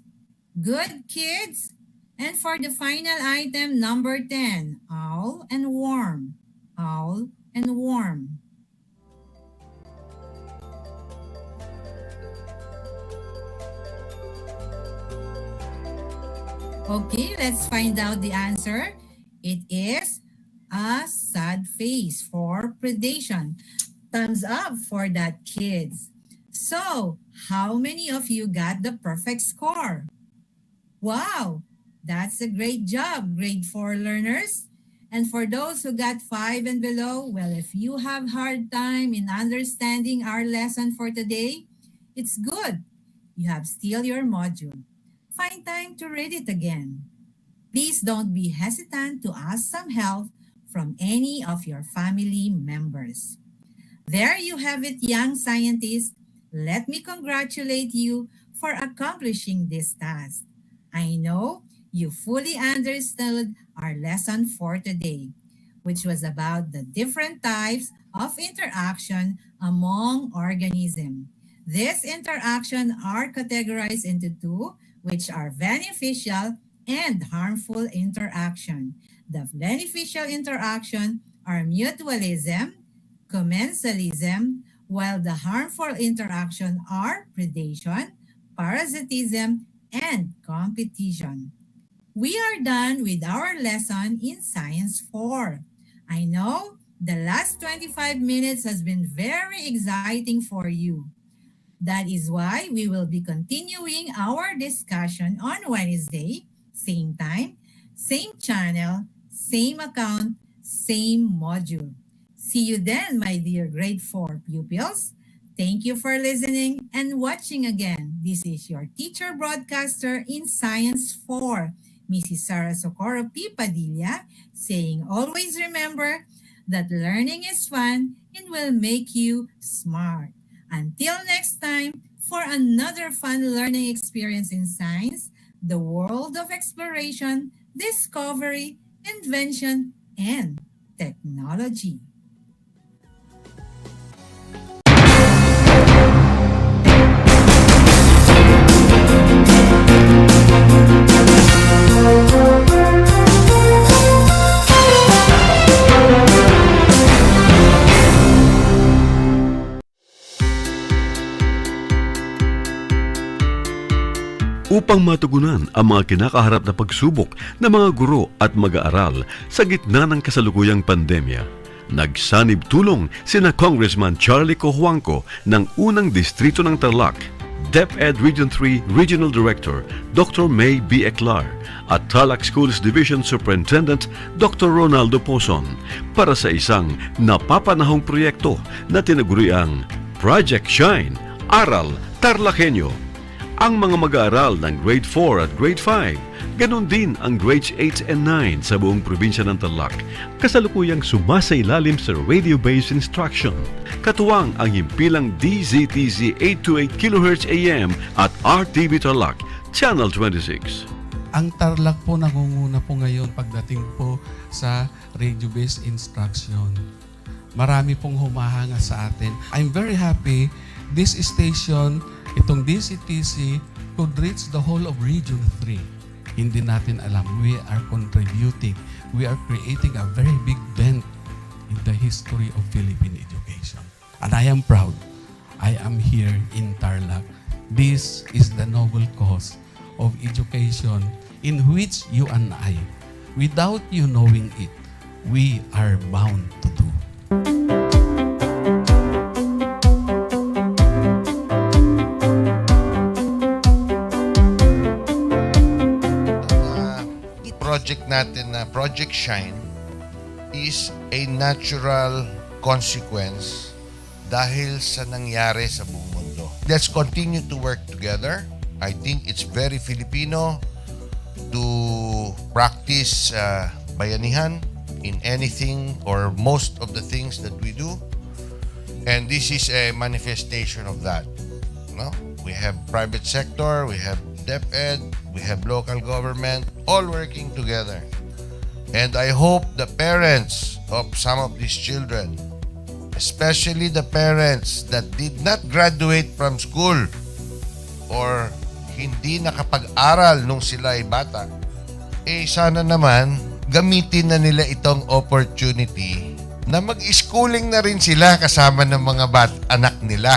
Good, kids. And for the final item, number 10, owl and worm. Owl and worm. Okay, let's find out the answer. It is a sad face for predation. Thumbs up for that, kids. So, how many of you got the perfect score? Wow, that's a great job, grade 4 learners. And for those who got 5 and below, well, if you have hard time in understanding our lesson for today, it's good. You have still your module. Find time to read it again. Please don't be hesitant to ask some help from any of your family members. There you have it, young scientists. Let me congratulate you for accomplishing this task. I know you fully understood our lesson for today, which was about the different types of interaction among organisms. These interactions are categorized into 2, which are beneficial and harmful interaction. The beneficial interaction are mutualism, commensalism, while the harmful interaction are predation, parasitism, and competition. We are done with our lesson in Science 4. I know the last 25 minutes has been very exciting for you. That is why we will be continuing our discussion on Wednesday, same time, same channel, same account, same module. See you then, my dear grade 4 pupils. Thank you for listening and watching again. This is your teacher broadcaster in Science 4, Mrs. Sara Socorro P. Padilla, saying always remember that learning is fun and will make you smart. Until next time, for another fun learning experience in science, the world of exploration, discovery, invention, and technology. upang matugunan ang mga kinakaharap na pagsubok ng mga guro at mag-aaral sa gitna ng kasalukuyang pandemya. Nagsanib tulong sina Congressman Charlie Cojuangco ng unang distrito ng Tarlac, DEPED Region 3 Regional Director Dr. May B. Eclar at Tarlac Schools Division Superintendent Dr. Ronaldo Pozon para sa isang napapanahong proyekto na tinaguriang Project Shine, Aral TarlakHenyo. Ang mga mag-aaral ng Grade 4 at Grade 5, ganon din ang Grades 8 and 9 sa buong probinsya ng Tarlac, kasalukuyang sumasailalim sa radio-based instruction. Katuwang ang himpilang DZTZ 828 kHz AM at RTV Tarlac, Channel 26. Ang Tarlac po nangunguna po ngayon pagdating po sa radio-based instruction. Marami pong humahanga sa atin. I'm very happy this station, itong DCTC, could reach the whole of Region 3. Hindi natin alam. We are contributing. We are creating a very big dent in the history of Philippine education. And I am proud. I am here in Tarlac. This is the noble cause of education in which you and I, without you knowing it, we are bound to do. Project natin na Project Shine is a natural consequence dahil sa nangyari sa buong mundo. Let's continue to work together. I think it's very Filipino to practice bayanihan in anything or most of the things that we do. And this is a manifestation of that. No? We have private sector, we have DEPED, we have local government, all working together. And I hope the parents of some of these children, especially the parents that did not graduate from school or hindi nakapag-aral nung sila ay bata, sana naman gamitin na nila itong opportunity na mag-schooling na rin sila kasama ng mga anak nila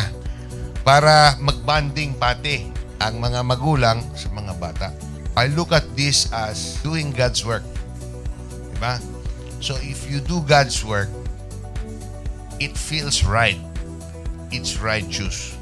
para mag-bonding pati ang mga magulang sa mga bata. I look at this as doing God's work. Diba? So if you do God's work, it feels right. It's righteous.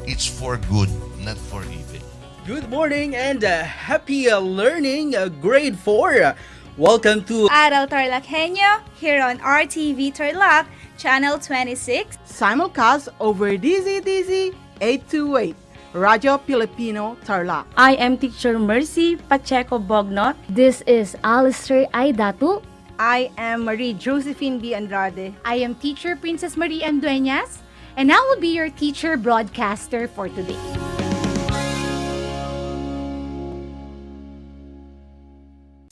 It's for good, not for evil. Good morning and happy learning, grade 4. Welcome to Aral TarlakHenyo here on RTV Tarlac, Channel 26. Simulcast over DZTZ 828. Radio Filipino Tarlac. I am Teacher Mercy Pacheco Bognot. This is Alistair Aidatu. I am Marie Josephine B. Andrade. I am Teacher Princess Marie Andueñas, and I will be your teacher broadcaster for today.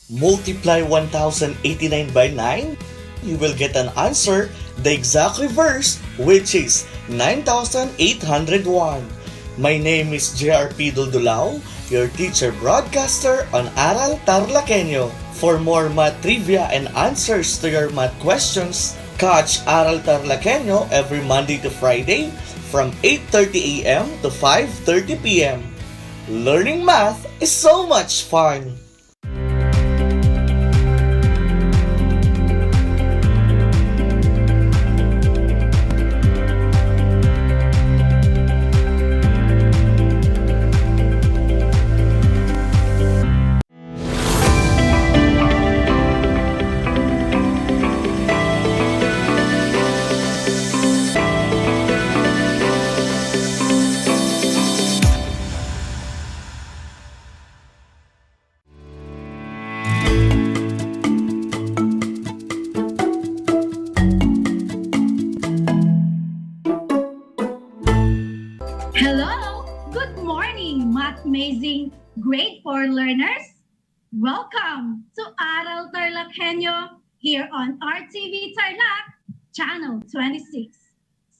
Multiply 1089 by 9, you will get an answer, the exact reverse, which is 9801. My name is JRP Duldulao, your teacher broadcaster on Aral TarlakHenyo. For more math trivia and answers to your math questions, catch Aral TarlakHenyo every Monday to Friday from 8:30 a.m. to 5:30 p.m. Learning math is so much fun! Amazing grade 4 learners. Welcome to Aral TarlakHenyo here on RTV Tarlac, Channel 26.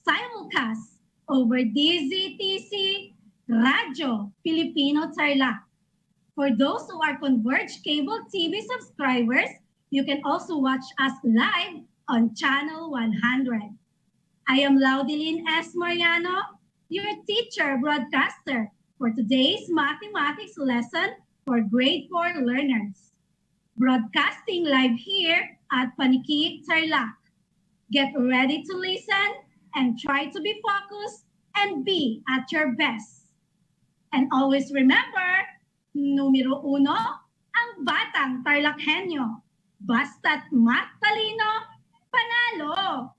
Simulcast over DZTC Radio Filipino Tarlac. For those who are Converge Cable TV subscribers, you can also watch us live on Channel 100. I am Laudeline S. Mariano, your teacher broadcaster for today's mathematics lesson for grade 4 learners. Broadcasting live here at Paniki, Tarlac. Get ready to listen and try to be focused and be at your best. And always remember, numero uno, ang batang TarlakHenyo. Basta't math talino, panalo!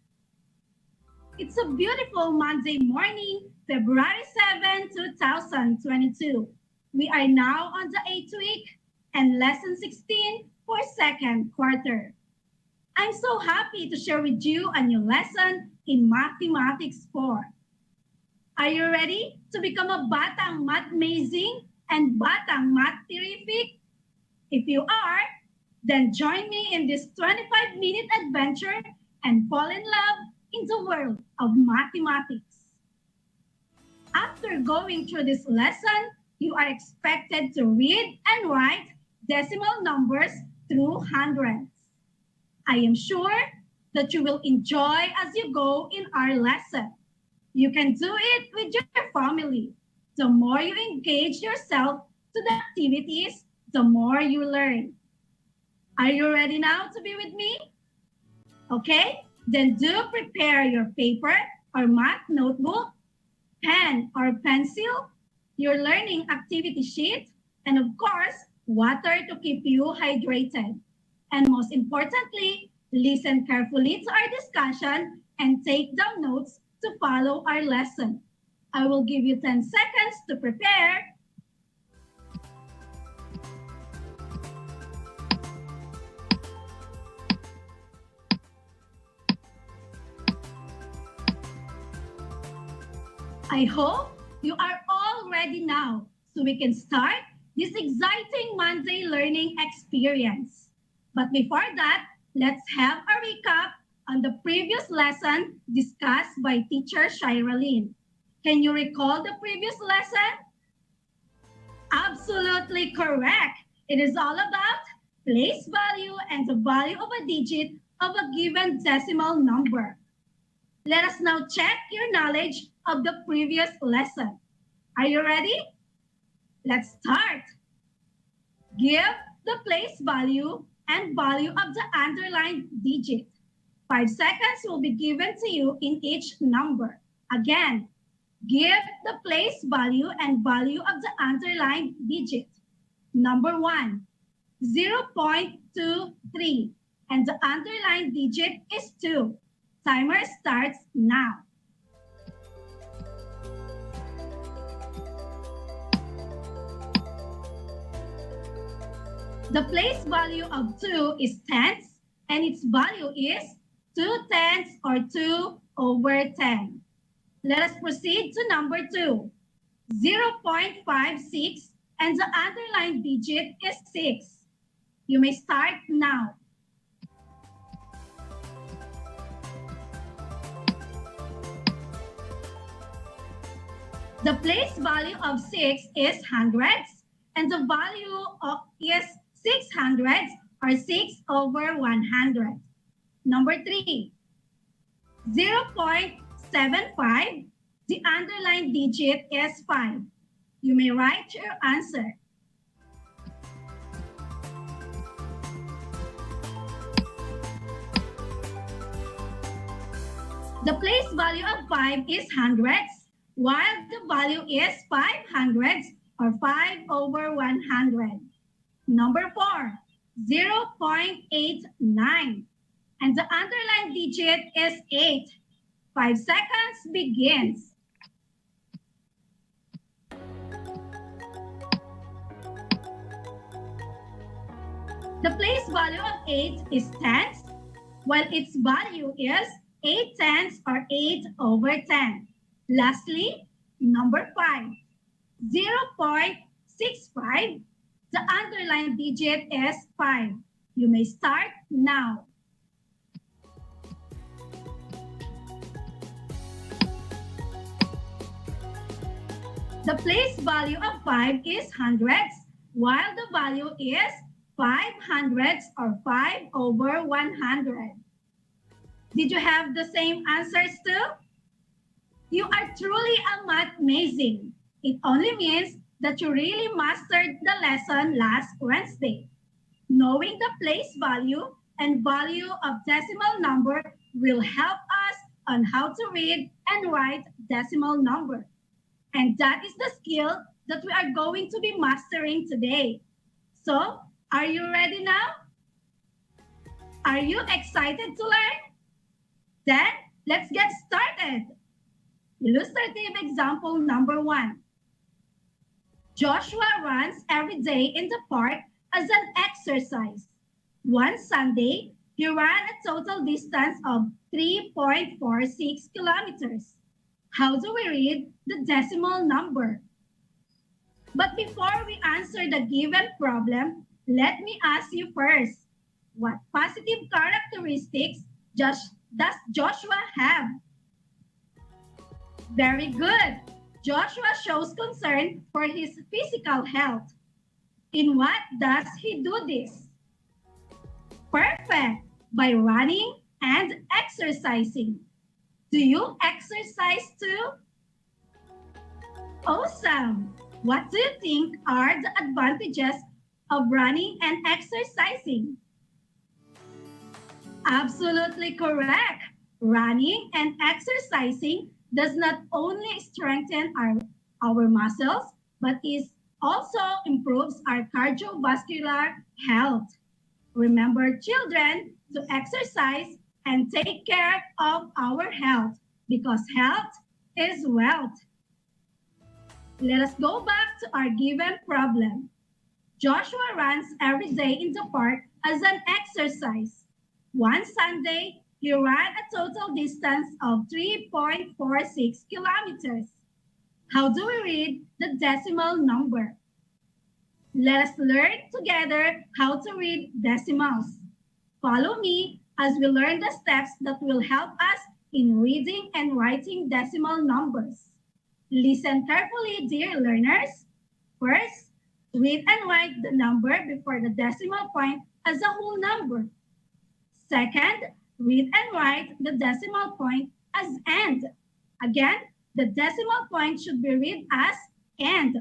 It's a beautiful Monday morning, February 7, 2022. We are now on the 8th week and lesson 16 for second quarter. I'm so happy to share with you a new lesson in Mathematics 4. Are you ready to become a batang math amazing and batang math terrific? If you are, then join me in this 25-minute adventure and fall in love in the world of mathematics. After going through this lesson, you are expected to read and write decimal numbers through hundreds. I am sure that you will enjoy as you go in our lesson. You can do it with your family. The more you engage yourself to the activities, the more you learn. Are you ready now to be with me? Okay, then do prepare your paper or math notebook, pen or pencil, your learning activity sheet, and of course, water to keep you hydrated. And most importantly, listen carefully to our discussion and take down notes to follow our lesson. I will give you 10 seconds to prepare. I hope you are all ready now so we can start this exciting Monday learning experience. But before that, let's have a recap on the previous lesson discussed by teacher Shiralyn. Can you recall the previous lesson? Absolutely correct. It is all about place value and the value of a digit of a given decimal number. Let us now check your knowledge of the previous lesson. Are you ready? Let's start. Give the place value and value of the underlined digit. 5 seconds will be given to you in each number. Again, give the place value and value of the underlined digit. Number 1, 0.23, and the underlined digit is 2. Timer starts now. The place value of 2 is tenths, and its value is 2 tenths or 2 over 10. Let us proceed to number 2. 0.56, and the underlined digit is 6. You may start now. The place value of 6 is hundreds, and the value is 6 hundreds or 6 over 100. Number 3, 0.75. The underlined digit is 5. You may write your answer. The place value of 5 is hundreds, while the value is 5 hundreds or 5 over 100. Number 4, 0.89. And the underlined digit is 8. 5 seconds begins. The place value of 8 is tenths, while its value is 8 tenths or 8 over 10. Lastly, number 5, 0.65. The underlined digit is 5. You may start now. The place value of 5 is hundreds, while the value is 5 hundredths or 5 over 100. Did you have the same answers too? You are truly a math amazing. It only means that you really mastered the lesson last Wednesday. Knowing the place value and value of decimal number will help us on how to read and write decimal number. And that is the skill that we are going to be mastering today. So, are you ready now? Are you excited to learn? Then, let's get started. Illustrative example number 1. Joshua runs every day in the park as an exercise. One Sunday, he ran a total distance of 3.46 kilometers. How do we read the decimal number? But before we answer the given problem, let me ask you first, what positive characteristics does Joshua have? Very good. Joshua shows concern for his physical health. In what does he do this? Perfect. By running and exercising. Do you exercise too? Awesome. What do you think are the advantages of running and exercising? Absolutely correct. Running and exercising does not only strengthen our muscles, but it also improves our cardiovascular health. Remember, children, to exercise and take care of our health because health is wealth. Let us go back to our given problem. Joshua runs every day in the park as an exercise. One Sunday, he ran a total distance of 3.46 kilometers. How do we read the decimal number? Let us learn together how to read decimals. Follow me as we learn the steps that will help us in reading and writing decimal numbers. Listen carefully, dear learners. First, read and write the number before the decimal point as a whole number. Second, read and write the decimal point as AND. Again, the decimal point should be read as AND.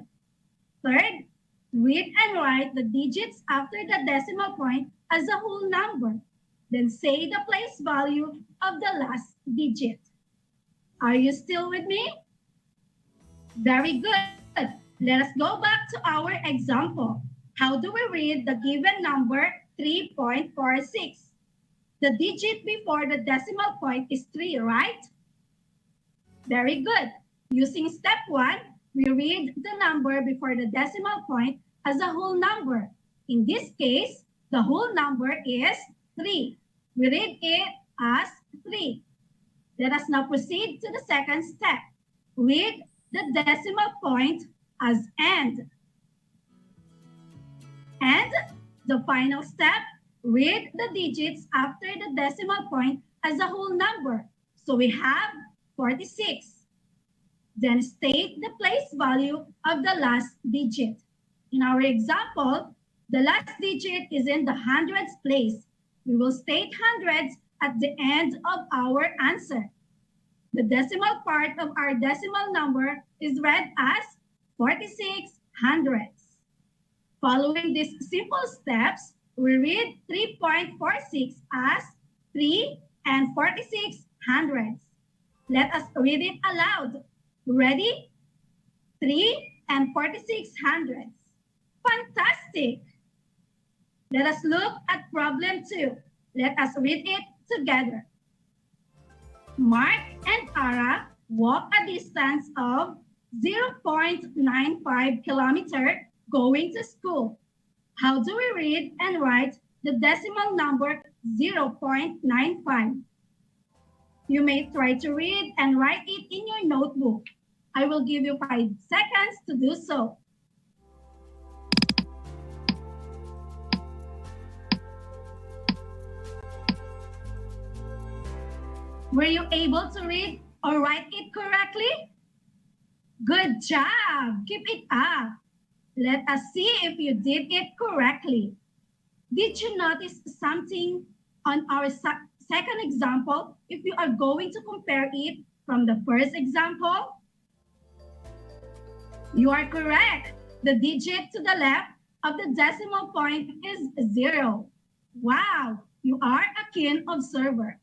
Third, read and write the digits after the decimal point as a whole number. Then say the place value of the last digit. Are you still with me? Very good. Let us go back to our example. How do we read the given number 3.46? The digit before the decimal point is 3, right? Very good. Using step 1, we read the number before the decimal point as a whole number. In this case, the whole number is 3. We read it as 3. Let us now proceed to the second step. Read the decimal point as AND. And the final step, read the digits after the decimal point as a whole number. So we have 46. Then state the place value of the last digit. In our example, the last digit is in the hundreds place. We will state hundreds at the end of our answer. The decimal part of our decimal number is read as 46 hundredths. Following these simple steps, we read 3.46 as 3 and 46 hundredths. Let us read it aloud. Ready? 3 and 46 hundredths. Fantastic! Let us look at problem 2. Let us read it together. Mark and Ara walk a distance of 0.95 kilometers going to school. How do we read and write the decimal number 0.95? You may try to read and write it in your notebook. I will give you 5 seconds to do so. Were you able to read or write it correctly? Good job! Keep it up. Let us see if you did it correctly. Did you notice something on our second example if you are going to compare it from the first example? You are correct. The digit to the left of the decimal point is 0. Wow, you are a keen observer.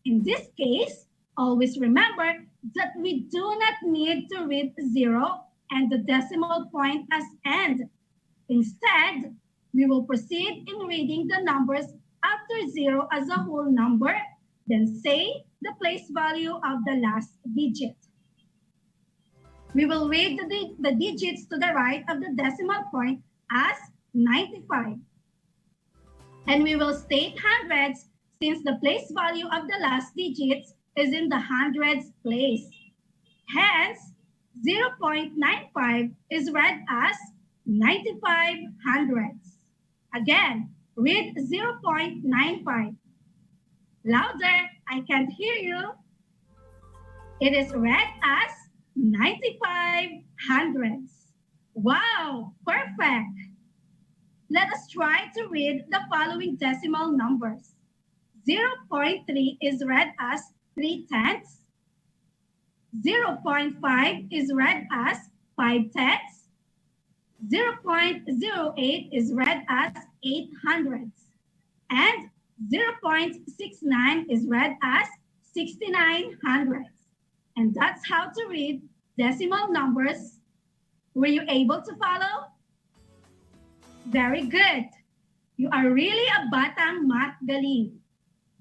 In this case, always remember that we do not need to read 0 and the decimal point as end. Instead, we will proceed in reading the numbers after 0 as a whole number, then say the place value of the last digit. We will read the digits to the right of the decimal point as 95. And we will state hundreds since the place value of the last digits is in the hundreds place. Hence, 0.95 is read as 95 hundredths. Again, read 0.95. Louder, I can't hear you. It is read as 95 hundredths. Wow, perfect. Let us try to read the following decimal numbers. 0.3 is read as 3/10. 0.5 is read as 5/10. 0.08 is read as 800. And 0.69 is read as 6900. And that's how to read decimal numbers. Were you able to follow? Very good. You are really a batang mat galing.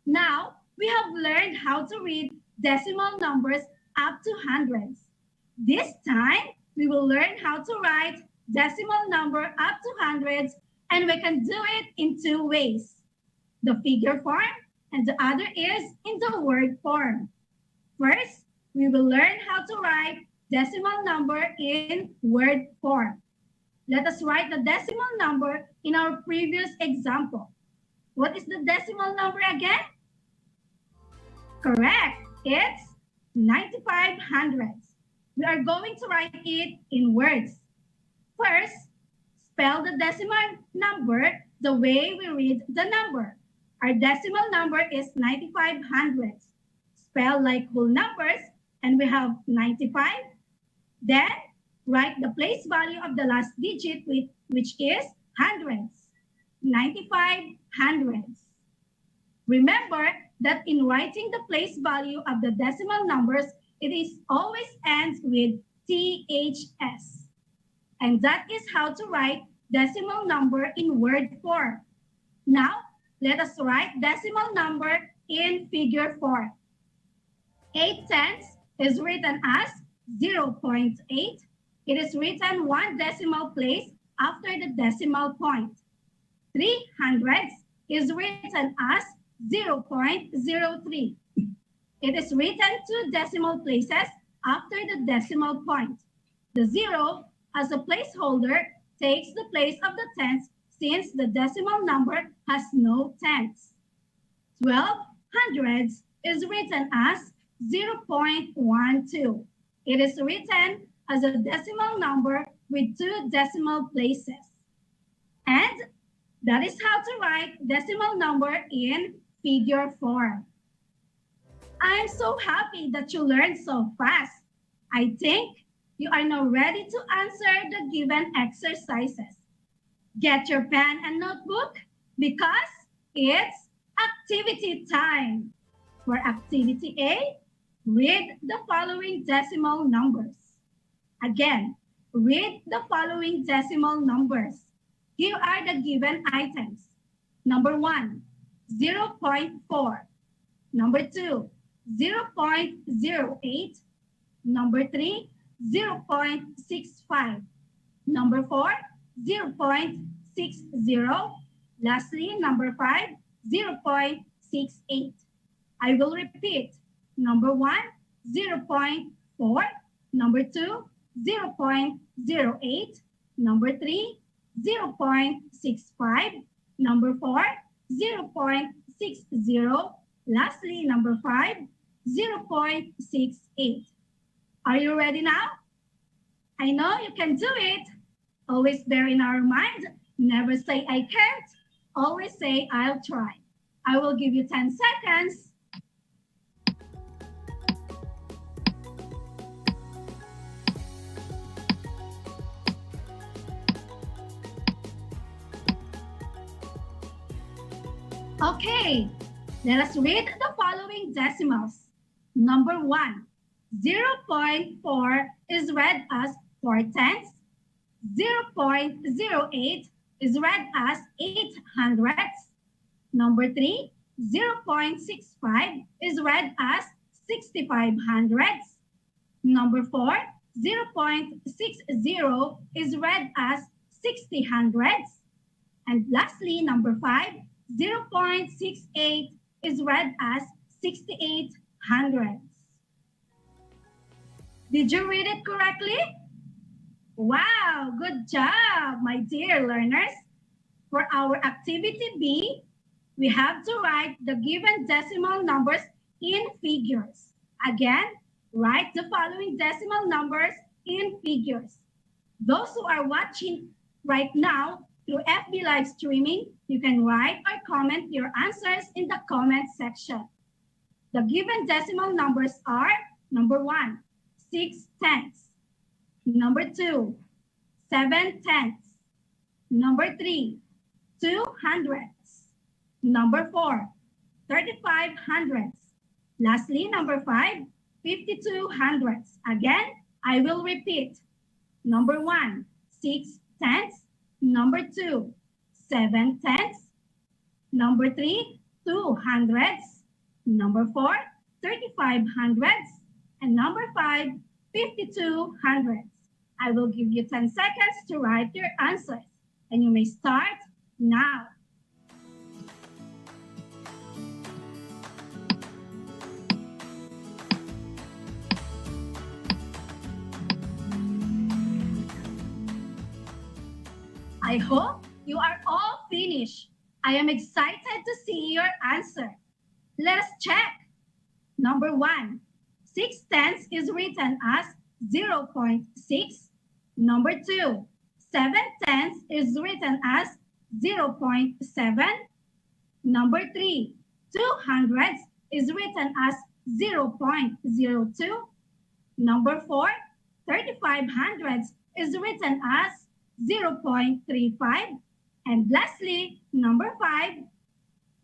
Now, we have learned how to read decimal numbers up to hundreds. This time, we will learn how to write decimal number up to hundreds, and we can do it in two ways. The figure form, and the other is in the word form. First, we will learn how to write decimal number in word form. Let us write the decimal number in our previous example. What is the decimal number again? Correct. It's 95 hundredths. We are going to write it in words. First, spell the decimal number the way we read the number. Our decimal number is 95 hundredths. Spell like whole numbers, and we have 95. Then, write the place value of the last digit, which is hundredths. 95 hundredths. Remember that in writing the place value of the decimal numbers, it is always ends with THS. And that is how to write decimal number in word form. Now, let us write decimal number in figure form. 8/10 is written as 0.8. It is written one decimal place after the decimal point. 300 is written as 0.03. It is written two decimal places after the decimal point. The 0 as a placeholder takes the place of the tens since the decimal number has no tens. 12 hundredths is written as 0.12. It is written as a decimal number with two decimal places. And that is how to write decimal number in figure form. I'm so happy that you learned so fast. I think you are now ready to answer the given exercises. Get your pen and notebook because it's activity time. For activity A, read the following decimal numbers. Again, read the following decimal numbers. Here are the given items. Number 1, 0.4. Number 2, 0.08. Number 3, 0.65. Number 4, 0.60. Lastly, number 5, 0.68. I will repeat. Number 1, 0.4. Number 2, 0.08. Number 3, 0.65. Number 4, 0.60. Lastly, number 5, 0.68. Are you ready now? I know you can do it. Always bear in our mind, never say I can't. Always say I'll try. I will give you 10 seconds. Okay, let us read the following decimals. Number 1, 0.4 is read as 4 tenths. 0.08 is read as 8 hundredths. Number 3, 0.65 is read as 65 hundredths. Number 4, 0.60 is read as 60 hundredths. And lastly, number 5, 0.68 is read as 68 hundredths. Did you read it correctly? Wow, good job, my dear learners. For our activity B, we have to write the given decimal numbers in figures. Again, write the following decimal numbers in figures. Those who are watching right now through FB live streaming, you can write or comment your answers in the comment section. The given decimal numbers are number 1, 6 tenths. Number 2, 7 tenths. Number 3, 2 hundredths. Number 4, 35 hundredths. Lastly, number 5, 52 hundredths. Again, I will repeat. Number 1, 6 tenths. Number 2, 7 tenths. Number 3, 2 hundredths. Number 4, 35 hundredths. And number 5, 52 hundredths. I will give you 10 seconds to write your answers. And you may start now. I hope you are all finished. I am excited to see your answer. Let us check. Number 1, 6 tenths is written as 0.6. Number 2, 7 tenths is written as 0.7. Number 3, 2 hundredths is written as 0.02. Number 4, 35 hundredths is written as 0.35. And lastly, number 5,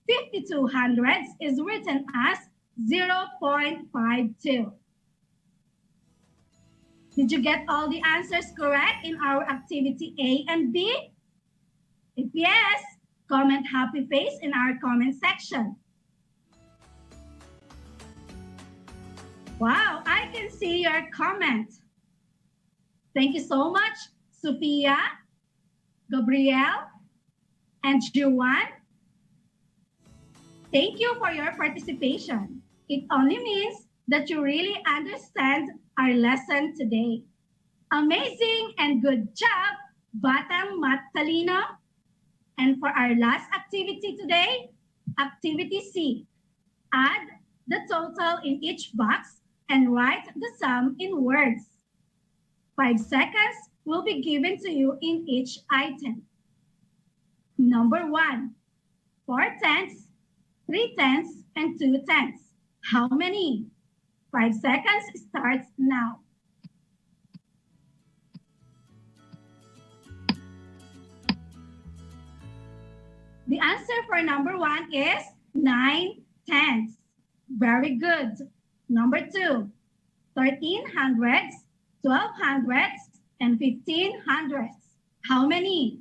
52 hundredths is written as 0.52. Did you get all the answers correct in our activity A and B? If yes, comment happy face in our comment section. Wow, I can see your comment. Thank you so much, Sophia, Gabrielle, and Juan. Thank you for your participation. It only means that you really understand our lesson today. Amazing and good job, Batang Matalino. And for our last activity today, activity C. Add the total in each box and write the sum in words. 5 seconds will be given to you in each item. Number 1, 4 tenths, 3 tenths, and 2 tenths. How many? 5 seconds starts now. The answer for number 1 is 9 tenths. Very good. Number 2, 13 hundredths, 12 hundredths, and 15 hundredths. How many?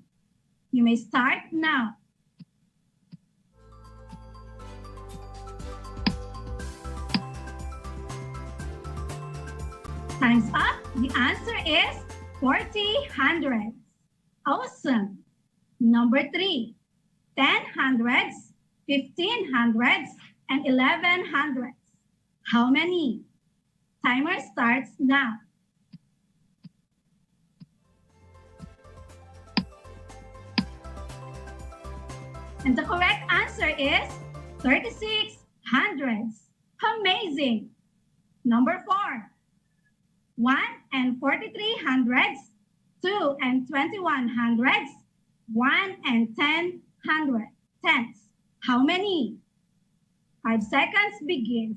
You may start now. Time's up. The answer is 40 hundredths. Awesome. Number 3, 10 hundredths, 15 hundredths, and 11 hundredths. How many? Timer starts now. And the correct answer is 36 hundredths. Amazing. Number 4, 1 and 43 hundredths, 2 and 21 hundredths, 1 and 10 tenths. How many? 5 seconds begins.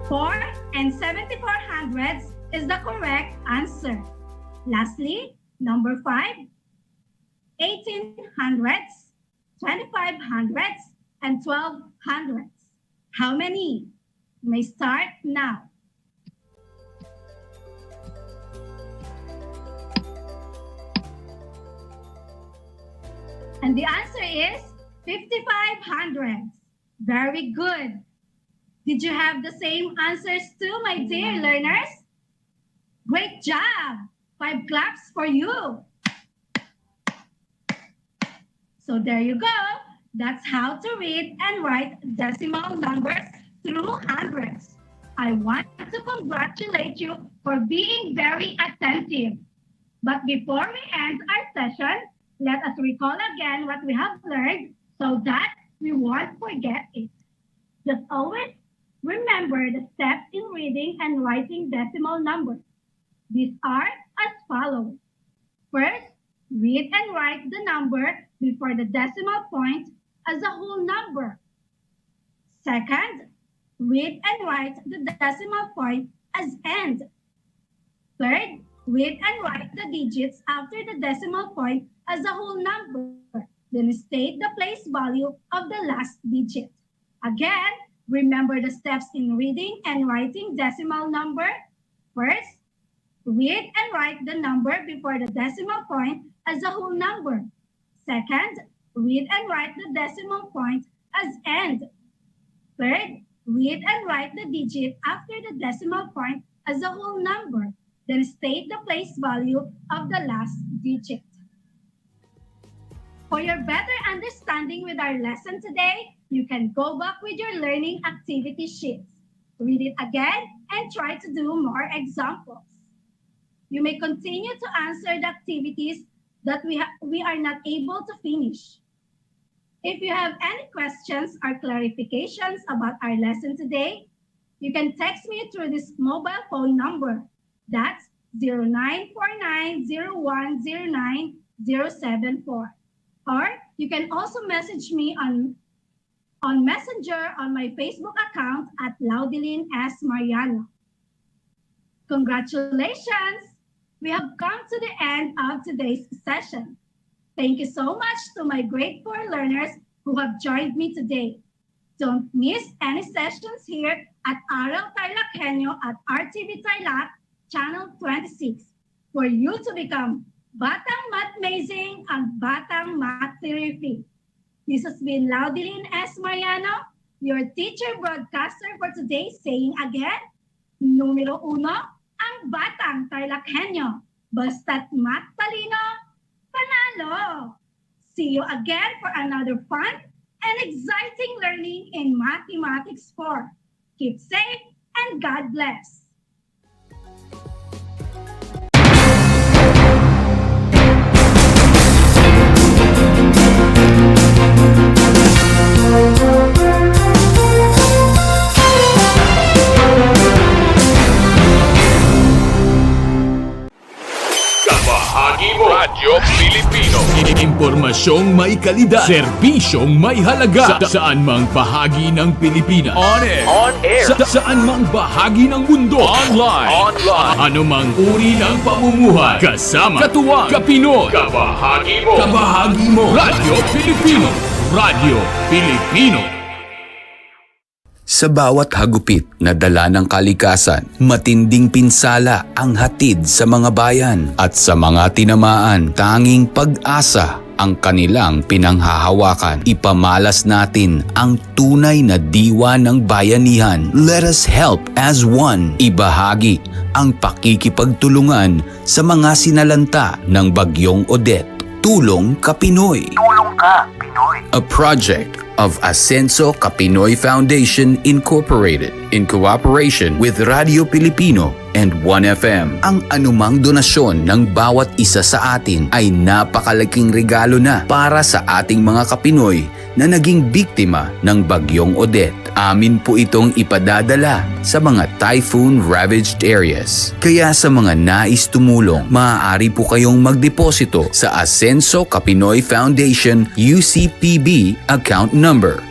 4 and 74 hundredths is the correct answer. Lastly, number 5, 1800s, 2500s, and 1200s. How many? You may start now. And the answer is 5500s. Very good. Did you have the same answers too, my dear learners? Great job! 5 claps for you. So there you go. That's how to read and write decimal numbers through hundreds. I want to congratulate you for being very attentive. But before we end our session, let us recall again what we have learned so that we won't forget it. Just always remember the steps in reading and writing decimal numbers. These are as follows. First, read and write the number before the decimal point as a whole number. Second, read and write the decimal point as end. Third, read and write the digits after the decimal point as a whole number. Then state the place value of the last digit. Again, remember the steps in reading and writing decimal number. First, read and write the number before the decimal point as a whole number. Second, read and write the decimal point as end. Third, read and write the digit after the decimal point as a whole number. Then state the place value of the last digit. For your better understanding with our lesson today, you can go back with your learning activity sheets. Read it again and try to do more examples. You may continue to answer the activities that we are not able to finish. If you have any questions or clarifications about our lesson today, you can text me through this mobile phone number. That's 0949-0109-074. Or you can also message me on Messenger on my Facebook account at Laudelin S. Mariano. Congratulations! We have come to the end of today's session. Thank you so much to my grade 4 learners who have joined me today. Don't miss any sessions here at Aral TarlakHenyo at RTV Tarlac, Channel 26, for you to become Batang Math-mazing ang Batang Math Therapy. This has been Laudelin S. Mariano, your teacher broadcaster for today, saying again, numero 1, ang Batang TarlakHenyo. Basta't math talino, panalo! See you again for another fun and exciting learning in Mathematics 4. Keep safe and God bless! Kabahagi mo Radyo Pilipino. Impormasyong may kalidad, serbisyong may halaga, saan mang bahagi ng Pilipinas. On air. Saan mang bahagi ng mundo. Online. Anumang uri ng pamumuhay. Kasama, katuwang, kapinoy. Kabahagi mo Radyo Pilipino. Radyo Pilipino. Sa bawat hagupit na dala ng kalikasan, matinding pinsala ang hatid sa mga bayan at sa mga tinamaan, tanging pag-asa ang kanilang pinanghahawakan. Ipamalas natin ang tunay na diwa ng bayanihan. Let us help as one. Ibahagi ang pakikipagtulungan sa mga sinalanta ng Bagyong Odette. Tulong ka Pinoy. Tulong ka Pinoy. A project of Ascenso Kapinoy Foundation Incorporated in cooperation with Radio Pilipino and 1FM. Ang anumang donasyon ng bawat isa sa atin ay napakalaking regalo na para sa ating mga Kapinoy na naging biktima ng Bagyong Odette. amin po itong ipadadala sa mga typhoon-ravaged areas. Kaya sa mga nais tumulong, maaari po kayong magdeposito sa Ascenso Kapinoy Foundation UCPB account number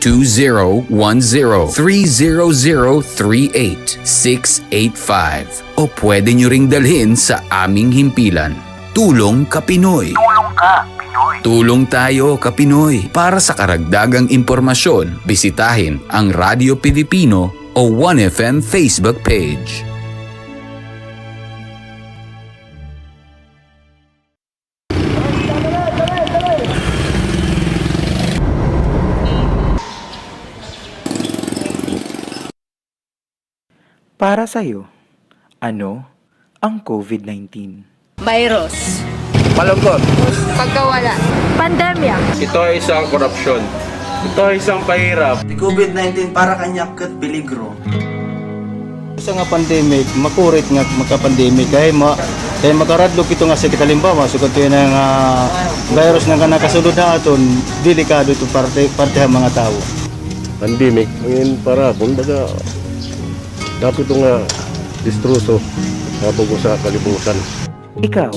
2010-30038-685 o pwede nyo ring dalhin sa aming himpilan. Tulong Kapinoy. Tulong ka, Pinoy. Tulong tayo, Kapinoy. Para sa karagdagang impormasyon, bisitahin ang Radyo Pilipino o 1FM Facebook page. Para sa'yo, ano ang COVID-19? Virus. Malungkot. Pagkawala. Pandemya. Ito ay isang korupsyon. Ito ay isang pahirap. COVID-19 para kanyak kat peligro. Sa nga pandemic, makurit nga magka-pandemic kaya makaradlog ito nga sakit halimbawa sugod ito ng virus nga nakasulod na aton, delikado ito parte ang mga tao. Pandemic, ngayon para kumbaga dapat ito nga distruso habang sa kalibutan. Ikaw,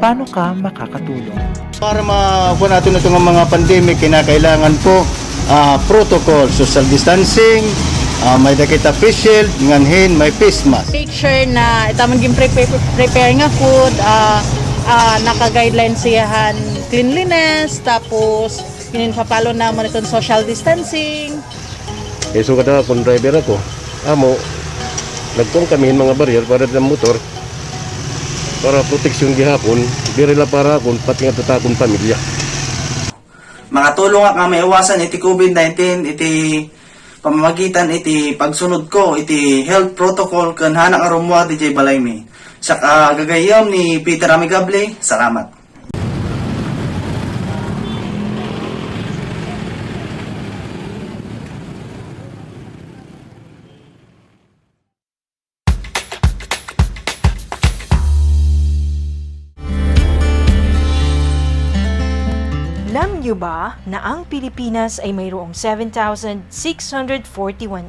paano ka makakatulong? Para makuha natin ito nga mga pandemic, kinakailangan po protocol, social distancing, may dakita face shield, nganhin, may face mask. Make sure na itamang prepare nga food, naka-guidelines siyahan cleanliness, tapos pinapalo naman itong social distancing. So kada kung driver ako, amo, nagtong kami mga barrier para ng motor para proteksyon gihapon, dirila para akong pati nga tatakong pamilya. Makatulong nga maiwasan iti COVID-19, iti pamamagitan iti pagsunod ko, iti health protocol kan hanak arumwa DJ Balaymi. Sa gagayam ni Peter Amigable, salamat. Alam niyo ba na ang Pilipinas ay mayroong 7,641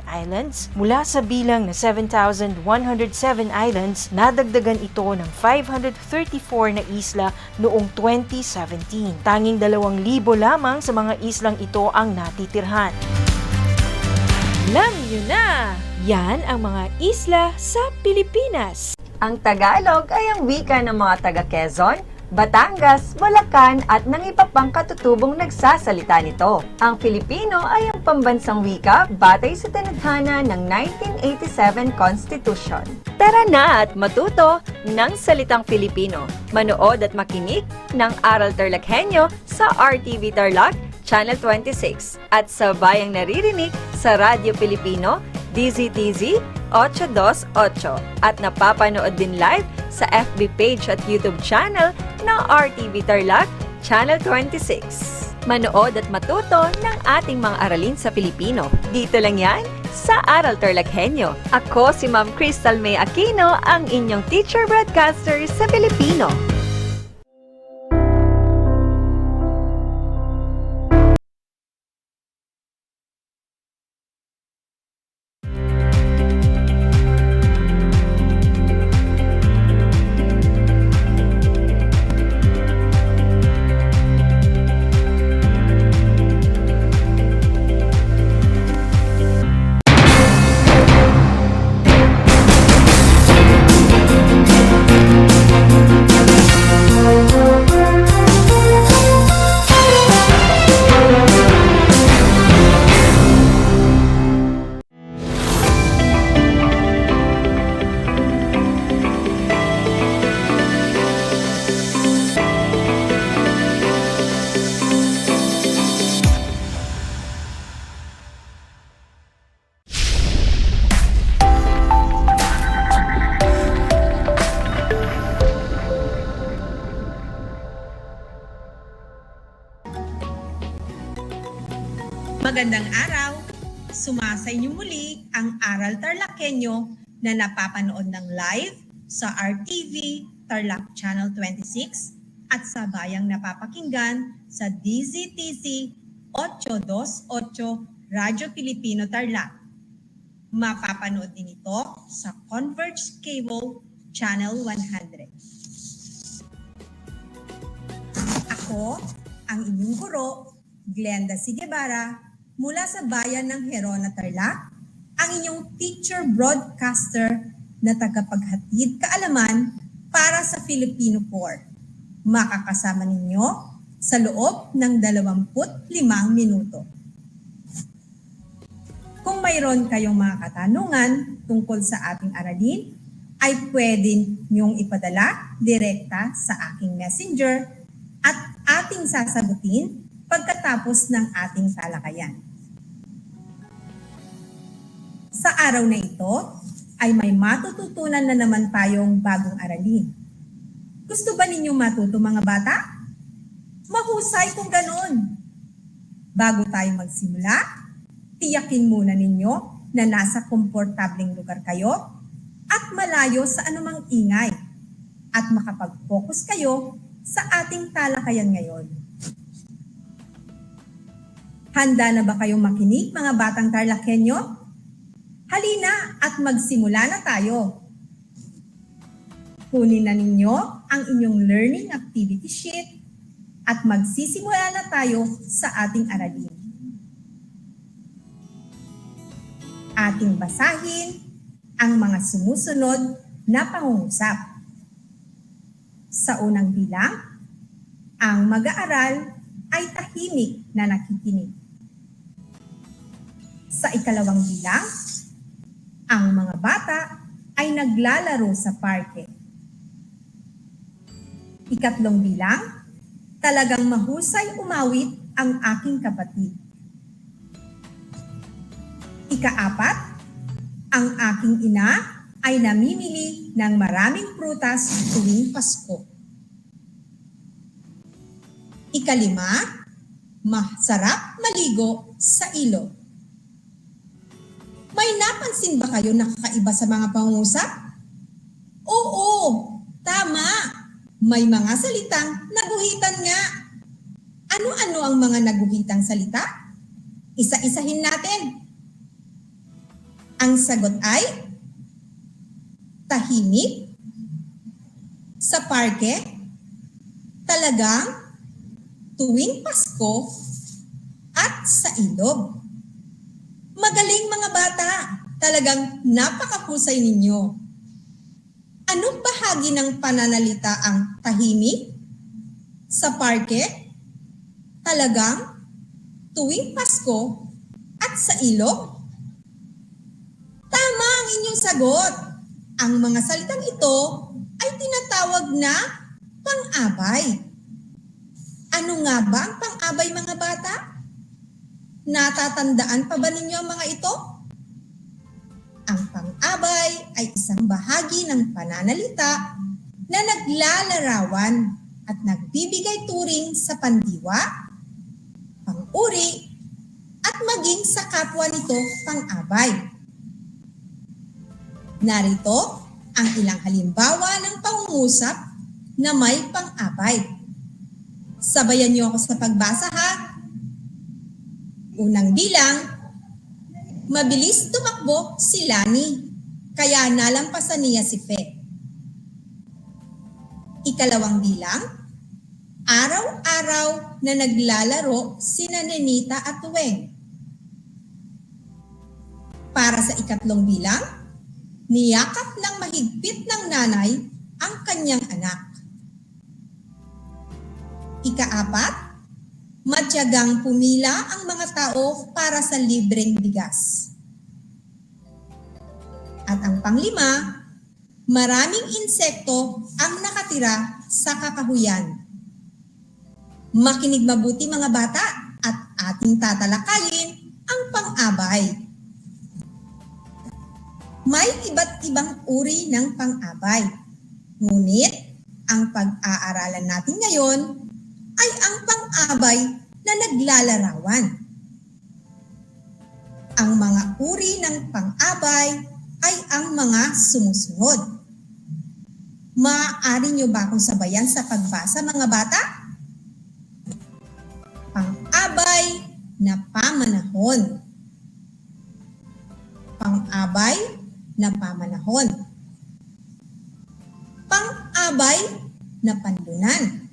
islands? Mula sa bilang na 7,107 islands, nadagdagan ito ng 534 na isla noong 2017. Tanging 2,000 lamang sa mga islang ito ang natitirhan. Alam niyo na! Yan ang mga isla sa Pilipinas. Ang Tagalog ay ang wika ng mga taga-Quezon, Batangas, Bulacan at ng iba pang katutubong nagsasalita nito. Ang Filipino ay ang pambansang wika batay sa tinadhana ng 1987 Constitution. Tara na at matuto ng salitang Filipino. Manood at makinig ng Aral TarlakHenyo sa RTV Tarlac, Channel 26 at sa bayang naririnig sa Radyo Pilipino, DZTZ 828 at napapanood din live sa FB page at YouTube channel ng RTV Tarlac, Channel 26. Manood at matuto ng ating mga aralin sa Filipino. Dito lang yan sa Aral TarlakHenyo. Ako si Ma'am Crystal May Aquino, ang inyong teacher broadcaster sa Filipino. Magandang araw! Sumasa inyo muli ang Aral TarlakHenyo na napapanood ng live sa RTV Tarlac Channel 26 at sa bayang napapakinggan sa DZTZ 828 Radyo Pilipino Tarlac. Mapapanood din ito sa Converge Cable Channel 100. Ako, ang inyong guro, Glenda C. Guevara, mula sa bayan ng Herona, Tarlac, ang inyong teacher broadcaster na tagapaghatid kaalaman para sa Filipino Core. Makakasama ninyo sa loob ng 25 minuto. Kung mayroon kayong mga katanungan tungkol sa ating aralin, ay pwede niyong ipadala direkta sa aking messenger at ating sasagutin pagkatapos ng ating talakayan. Sa araw na ito, ay may matututunan na naman tayong bagong aralin. Gusto ba ninyong matuto mga bata? Mahusay kung ganon. Bago tayo magsimula, tiyakin muna ninyo na nasa komportableng lugar kayo at malayo sa anumang ingay at makapag-focus kayo sa ating talakayan ngayon. Handa na ba kayong makinig mga batang TarlakHenyo? Halina at magsimula na tayo. Kunin na ninyo ang inyong learning activity sheet at magsisimula na tayo sa ating aralin. Ating basahin ang mga sumusunod na pangungusap. Sa unang bilang, ang mag-aaral ay tahimik na nakikinig. Sa ikalawang bilang, ang mga bata ay naglalaro sa parke. Ikatlong bilang, talagang mahusay umawit ang aking kapatid. Ikaapat, ang aking ina ay namimili ng maraming prutas tuwing Pasko. Ikalima, masarap maligo sa ilog. May napansin ba kayo na kakaiba sa mga pangungusap? Oo, tama. May mga salitang naguhitan nga. Ano-ano ang mga naguhitang salita? Isa-isahin natin. Ang sagot ay tahimik, sa parke, talagang, tuwing Pasko, at sa ilog. Magaling mga bata, talagang napakahusay ninyo. Anong bahagi ng pananalita ang tahimik, sa parke, talagang, tuwing Pasko, at sa ilog? Tama ang inyong sagot. Ang mga salitang ito ay tinatawag na pang-abay. Ano nga ba ang pang-abay mga bata? Natatandaan pa ba ninyo ang mga ito? Ang pang-abay ay isang bahagi ng pananalita na naglalarawan at nagbibigay turing sa pandiwa, pang-uri, at maging sa kapwa nito pang-abay. Narito ang ilang halimbawa ng pangungusap na may pang-abay. Sabayan niyo ako sa pagbasa ha. Unang bilang, mabilis tumakbo si Lani, kaya nalampasan niya si Fe. Ikalawang bilang, araw-araw na naglalaro sina Nenita at Tuweng. Para sa ikatlong bilang, niyakap ng mahigpit ng nanay ang kanyang anak. Ikaapat, matyagang pumila ang mga tao para sa libreng bigas. At ang panglima, maraming insekto ang nakatira sa kakahuyan. Makinig mabuti mga bata at ating tatalakayin ang pang-abay. May iba't ibang uri ng pang-abay. Ngunit, ang pag-aaralan natin ngayon ay ang pang-abay na naglalarawan. Ang mga uri ng pang-abay ay ang mga sumusunod. Maaari niyo ba akong sabayan sa pagbasa mga bata? Pang-abay na pamanahon. pang-abay na pamanahon, pang-abay na panlunan,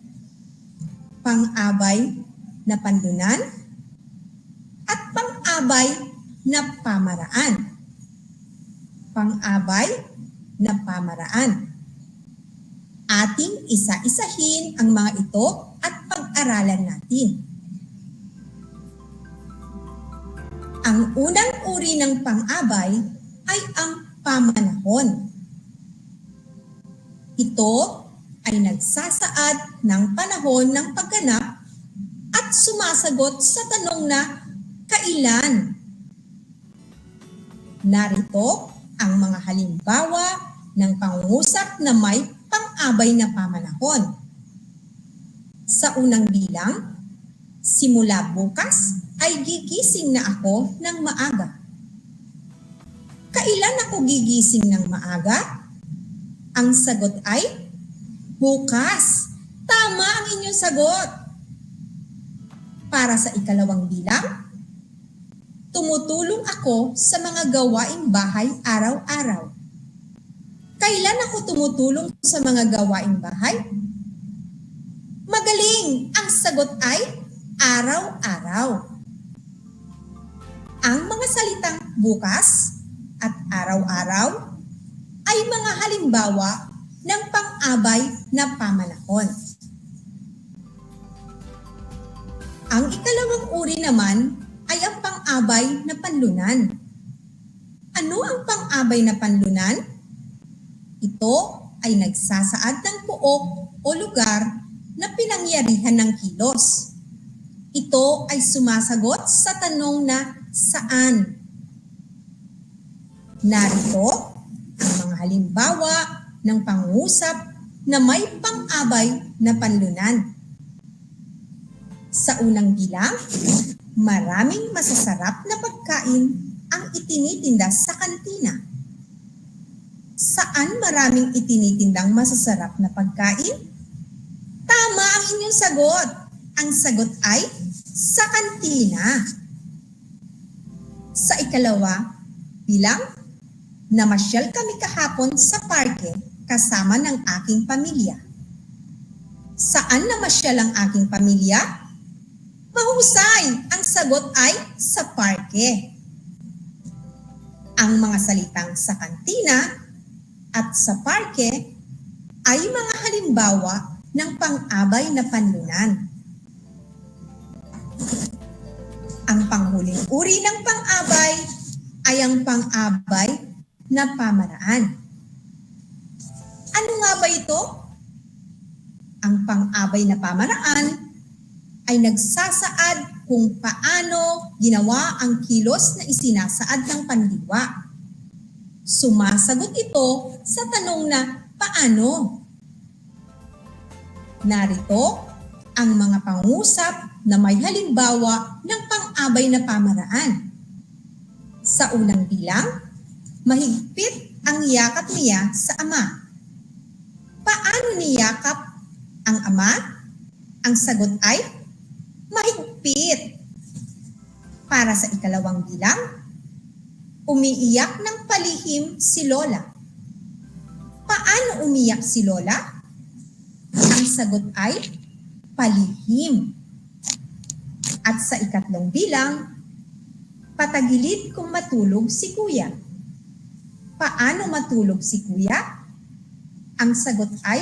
pang-abay na panlunan, at pang-abay na pamaraan. Pang-abay na pamaraan. Ating isa-isahin ang mga ito at pag-aralan natin. Ang unang uri ng pang-abay ay ang pamanahon. Ito ay nagsasaad ng panahon ng pagganap at sumasagot sa tanong na kailan. Narito ang mga halimbawa ng pangungusap na may pang-abay na pamanahon. Sa unang bilang, simula bukas ay gigising na ako ng maaga. Kailan ako gigising ng maaga? Ang sagot ay bukas. Tama ang inyong sagot. Para sa ikalawang bilang, tumutulong ako sa mga gawaing bahay araw-araw. Kailan ako tumutulong sa mga gawaing bahay? Magaling! Ang sagot ay araw-araw. Ang mga salitang bukas at araw-araw ay mga halimbawa ng pang-abay na pamanahon. Ang ikalawang uri naman ay ang pang-abay na panlunan. Ano ang pang-abay na panlunan? Ito ay nagsasaad ng pook o lugar na pinangyarihan ng kilos. Ito ay sumasagot sa tanong na saan. Narito ang mga halimbawa ng pangungusap na may pang-abay na panlunan. Sa unang bilang, maraming masasarap na pagkain ang itinitinda sa kantina. Saan maraming itinitindang masasarap na pagkain? Tama ang inyong sagot. Ang sagot ay sa kantina. Sa ikalawa bilang, namasyal kami kahapon sa parke kasama ng aking pamilya. Saan namasyal ang aking pamilya? Mahusay! Ang sagot ay sa parke. Ang mga salitang sa kantina at sa parke ay mga halimbawa ng pang-abay na panlunan. Ang panghuling uri ng pang-abay ay ang pang-abay na pamaraan. Ano nga ba ito? Ang pang-abay na pamaraan ay nagsasaad kung paano ginawa ang kilos na isinasaad ng pandiwa. Sumasagot ito sa tanong na paano. Narito ang mga pangusap na may halimbawa ng pang-abay na pamaraan. Sa unang bilang, mahigpit ang yakap niya sa ama. Paano niyakap ang ama? Ang sagot ay mahigpit. Para sa ikalawang bilang, umiiyak ng palihim si Lola. Paano umiyak si Lola? Ang sagot ay palihim. At sa ikatlong bilang, patagilid kung matulog si Kuya. Paano matulog si Kuya? Ang sagot ay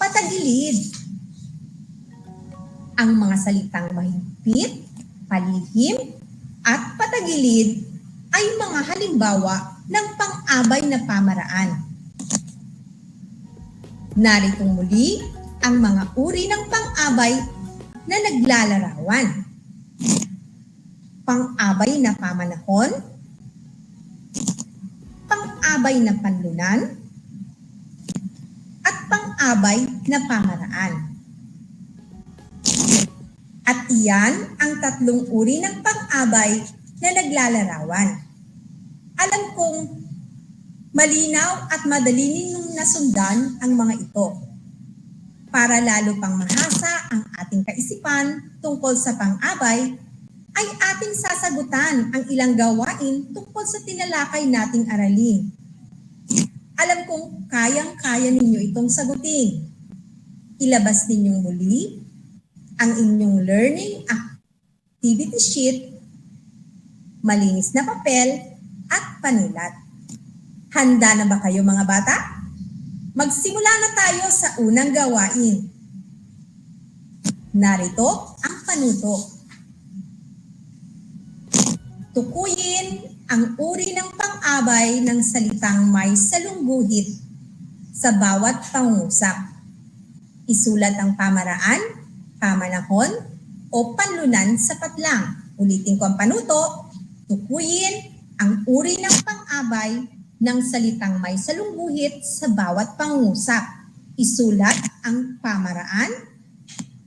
patagilid. Ang mga salitang mahigpit, palihim, at patagilid ay mga halimbawa ng pang-abay na pamaraan. Naritong muli ang mga uri ng pang-abay na naglalarawan. Pang-abay na pamanahon, pang-abay na panlunan, at pang-abay na pamaraan. At iyan ang tatlong uri ng pang-abay na naglalarawan. Alam kong malinaw at madali ninyong nasundan ang mga ito para lalo pang mahasa ang ating kaisipan tungkol sa pang-abay. ay ating sasagutan ang ilang gawain tungkol sa tinalakay nating aralin. Alam kong kayang-kaya ninyo itong sagutin. Ilabas ninyong muli ang inyong learning activity sheet, malinis na papel, at panulat. Handa na ba kayo mga bata? Magsimula na tayo sa unang gawain. Narito ang panuto. Tukuyin ang uri ng pang-abay ng salitang may salungguhit sa bawat pangungusap. Isulat ang pamaraan, pamanahon, o panlunan sa patlang. Ulitin ko ang panuto. Tukuyin ang uri ng pang-abay ng salitang may salungguhit sa bawat pangungusap. Isulat ang pamaraan,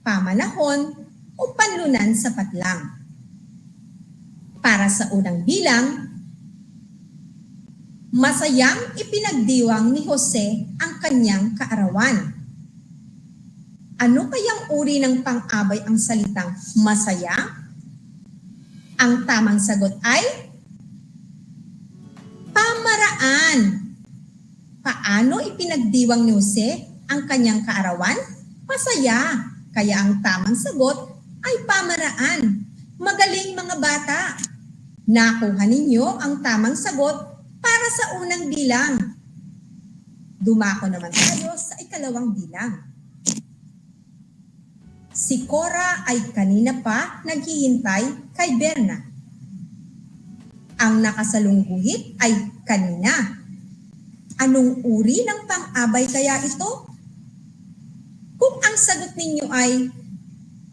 pamanahon, o panlunan sa patlang. Para sa unang bilang, masayang ipinagdiwang ni Jose ang kanyang kaarawan. Ano kayang uri ng pang-abay ang salitang masaya? Ang tamang sagot ay pamaraan. Paano ipinagdiwang ni Jose ang kanyang kaarawan? Masaya. Kaya ang tamang sagot ay pamaraan. Magaling mga bata. Nakuha ninyo ang tamang sagot para sa unang bilang. Dumako naman tayo sa ikalawang bilang. Si Cora ay kanina pa naghihintay kay Berna. Ang nakasalungguhit ay kanina. Anong uri ng pang-abay kaya ito? Kung ang sagot ninyo ay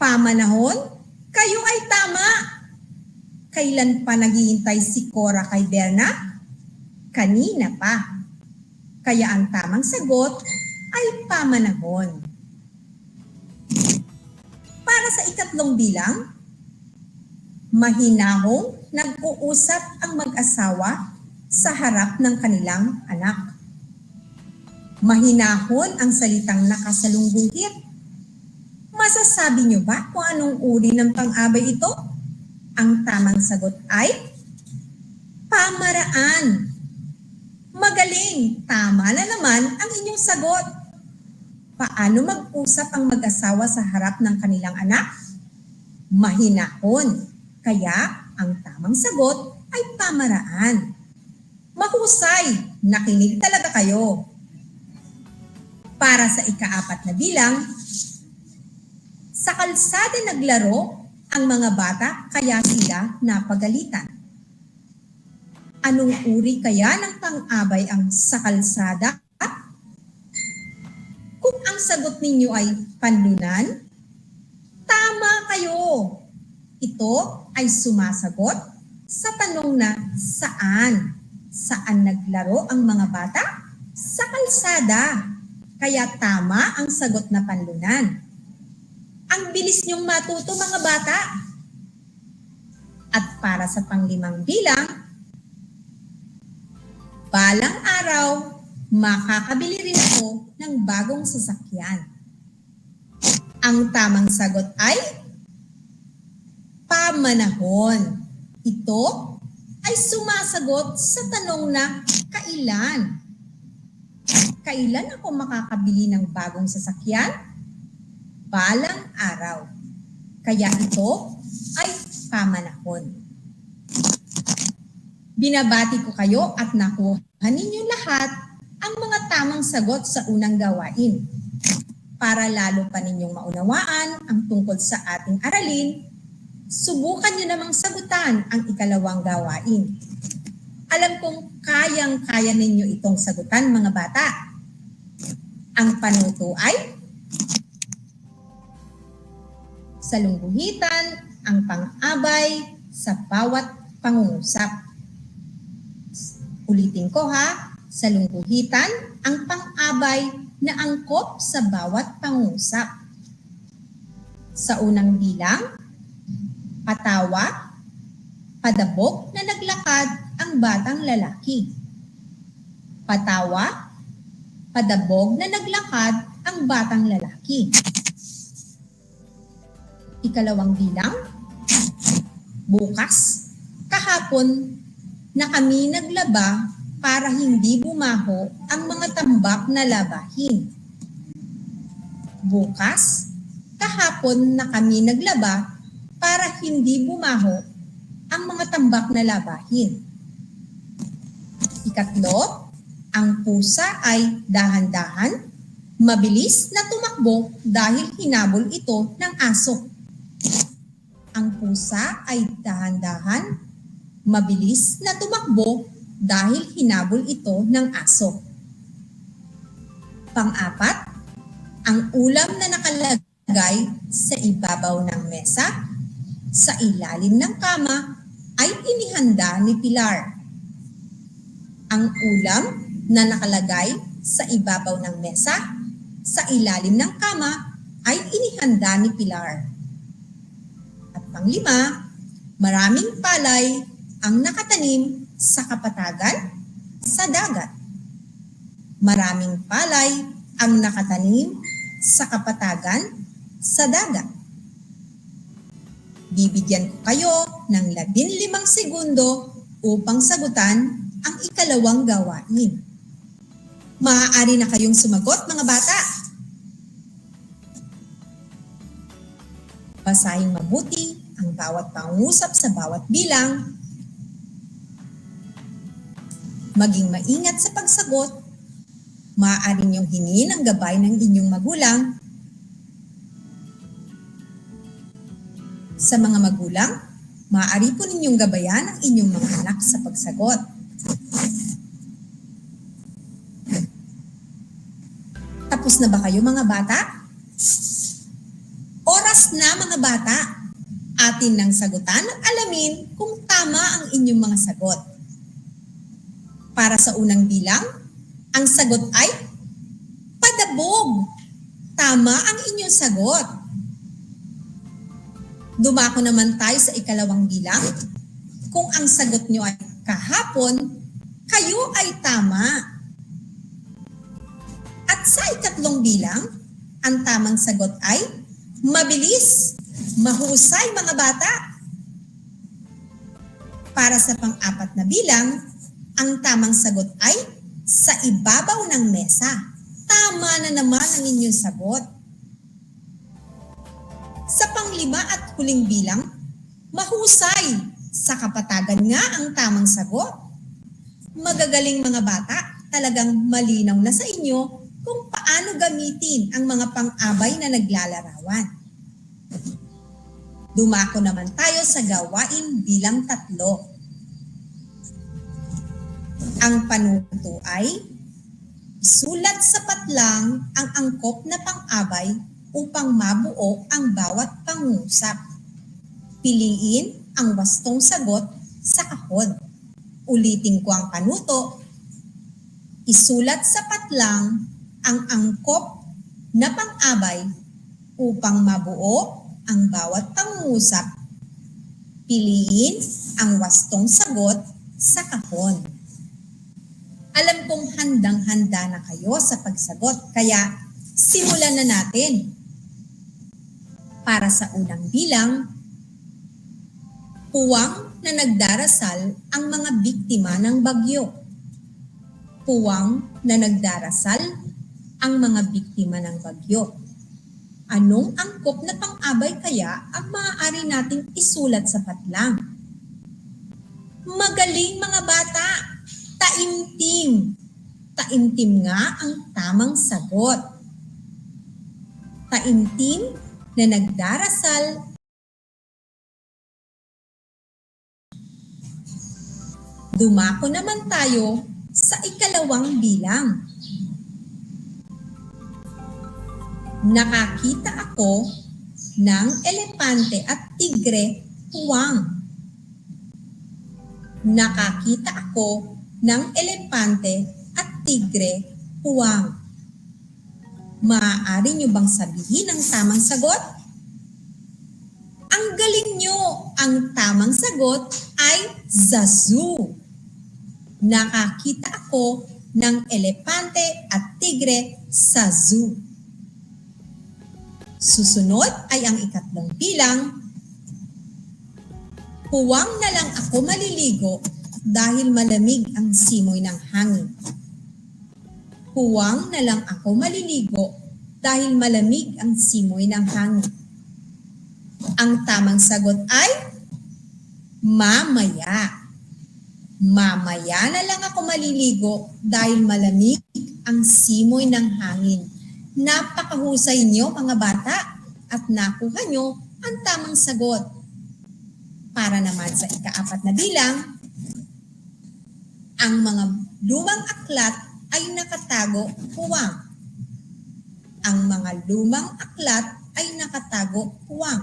pamanahon, kayo ay tama. Kailan pa naghihintay si Cora kay Berna? Kanina pa. Kaya ang tamang sagot ay pamanahon. Para sa ikatlong bilang, mahinahong nag-uusap ang mag-asawa sa harap ng kanilang anak. Mahinahon ang salitang nakasalungguhit. Masasabi niyo ba kung anong uri ng pang-abay ito? Ang tamang sagot ay pamaraan. Magaling! Tama na naman ang inyong sagot. Paano mag-usap ang mag-asawa sa harap ng kanilang anak? Mahinahon. Kaya ang tamang sagot ay pamaraan. Mahusay! Nakinig talaga kayo. Para sa ika-4 na bilang, sa kalsada naglaro ang mga bata kaya sila napagalitan. Anong uri kaya ng pang-abay ang sa kalsada? Kung ang sagot ninyo ay panlunan, tama kayo. Ito ay sumasagot sa tanong na saan? Saan naglaro ang mga bata? Sa kalsada. Kaya tama ang sagot na panlunan. Ang bilis niyong matuto mga bata. At para sa pang-5 bilang, balang araw, makakabili rin ako ng bagong sasakyan. Ang tamang sagot ay pamanahon. Ito ay sumasagot sa tanong na kailan. Kailan ako makakabili ng bagong sasakyan? Balang araw. Kaya ito ay pamanahon. Binabati ko kayo at nakuha ninyo lahat ang mga tamang sagot sa unang gawain. Para lalo pa ninyong maunawaan ang tungkol sa ating aralin, subukan nyo namang sagutan ang ikalawang gawain. Alam kong kayang-kaya ninyo itong sagutan mga bata. Ang panuto ay salungguhitan ang pang-abay sa bawat pangungusap. Ulitin ko ha, salungguhitan ang pang-abay na angkop sa bawat pangungusap. Sa unang bilang, patawa, padabog na naglakad ang batang lalaki. Patawa, padabog na naglakad ang batang lalaki. Ikalawang bilang, Bukas, kahapon, na kami naglaba para hindi bumaho ang mga tambak na labahin. Bukas, kahapon na kami naglaba para hindi bumaho ang mga tambak na labahin. Ikatlo, ang pusa ay dahan-dahan, mabilis na tumakbo dahil hinabol ito ng aso. Ang pusa ay dahan-dahan, mabilis na tumakbo dahil hinabol ito ng aso. Pang-apat, ang ulam na nakalagay sa ibabaw ng mesa, sa ilalim ng kama, ay inihanda ni Pilar. Ang ulam na nakalagay sa ibabaw ng mesa, sa ilalim ng kama, ay inihanda ni Pilar. At panglima, maraming palay ang nakatanim sa kapatagan sa dagat. Maraming palay ang nakatanim sa kapatagan sa dagat. Bibigyan ko kayo ng 15 segundo upang sagutan ang ikalawang gawain. Maaari na kayong sumagot, mga bata. Basahin mabuti ang bawat pangungusap sa bawat bilang. Maging maingat sa pagsagot. Maaari niyong hingin ang gabay ng inyong magulang. Sa mga magulang, maaari po ninyong gabayan ang inyong mga anak sa pagsagot. Tapos na ba kayo, mga bata? Oras na, mga bata. Atin nang sagutan at alamin kung tama ang inyong mga sagot. Para sa unang bilang, ang sagot ay padabog. Tama ang inyong sagot. Dumako naman tayo sa ikalawang bilang. Kung ang sagot nyo ay kahapon, kayo ay tama. At sa ikatlong bilang, ang tamang sagot ay mabilis, mahusay, mga bata. Para sa pang-apat na bilang, ang tamang sagot ay sa ibabaw ng mesa. Tama na naman ang inyong sagot. Sa panglima at huling bilang, mahusay. Sa kapatagan nga ang tamang sagot. Magagaling, mga bata, talagang malinaw na sa inyo kung paano gamitin ang mga pang-abay na naglalarawan. Dumako naman tayo sa gawain bilang 3. Ang panuto ay isulat sa patlang ang angkop na pang-abay upang mabuo ang bawat pangusap. Piliin ang wastong sagot sa kahon. Ulitin ko ang panuto. Isulat sa patlang ang angkop na pang-abay upang mabuo ang bawat pangusap. Piliin ang wastong sagot sa kahon. Alam kong handang-handa na kayo sa pagsagot, kaya simulan na natin. Para sa unang bilang, puwang na nagdarasal ang mga biktima ng bagyo. Puwang na nagdarasal ang mga biktima ng bagyo. Anong angkop na pang-abay kaya ang maaari nating isulat sa patlang? Magaling, mga bata! Taimtim. Taimtim nga ang tamang sagot. Taimtim na nagdarasal. Dumako naman tayo sa ikalawang bilang. Nakakita ako ng elepante at tigre, puwang. Nakakita ako ng elepante at tigre, puwang. Maaari nyo bang sabihin ang tamang sagot? Ang galing nyo! Ang tamang sagot ay zoo. Nakakita ako ng elepante at tigre sa zoo. Susunod ay ang ikatlong bilang. Puwang na lang ako maliligo dahil malamig ang simoy ng hangin. Puwang na lang ako maliligo dahil malamig ang simoy ng hangin. Ang tamang sagot ay mamaya. Mamaya na lang ako maliligo dahil malamig ang simoy ng hangin. Napakahusay niyo mga bata at nakuha niyo ang tamang sagot. Para naman sa ika-4 na bilang, ang mga lumang aklat ay nakatago puwang. Ang mga lumang aklat ay nakatago puwang.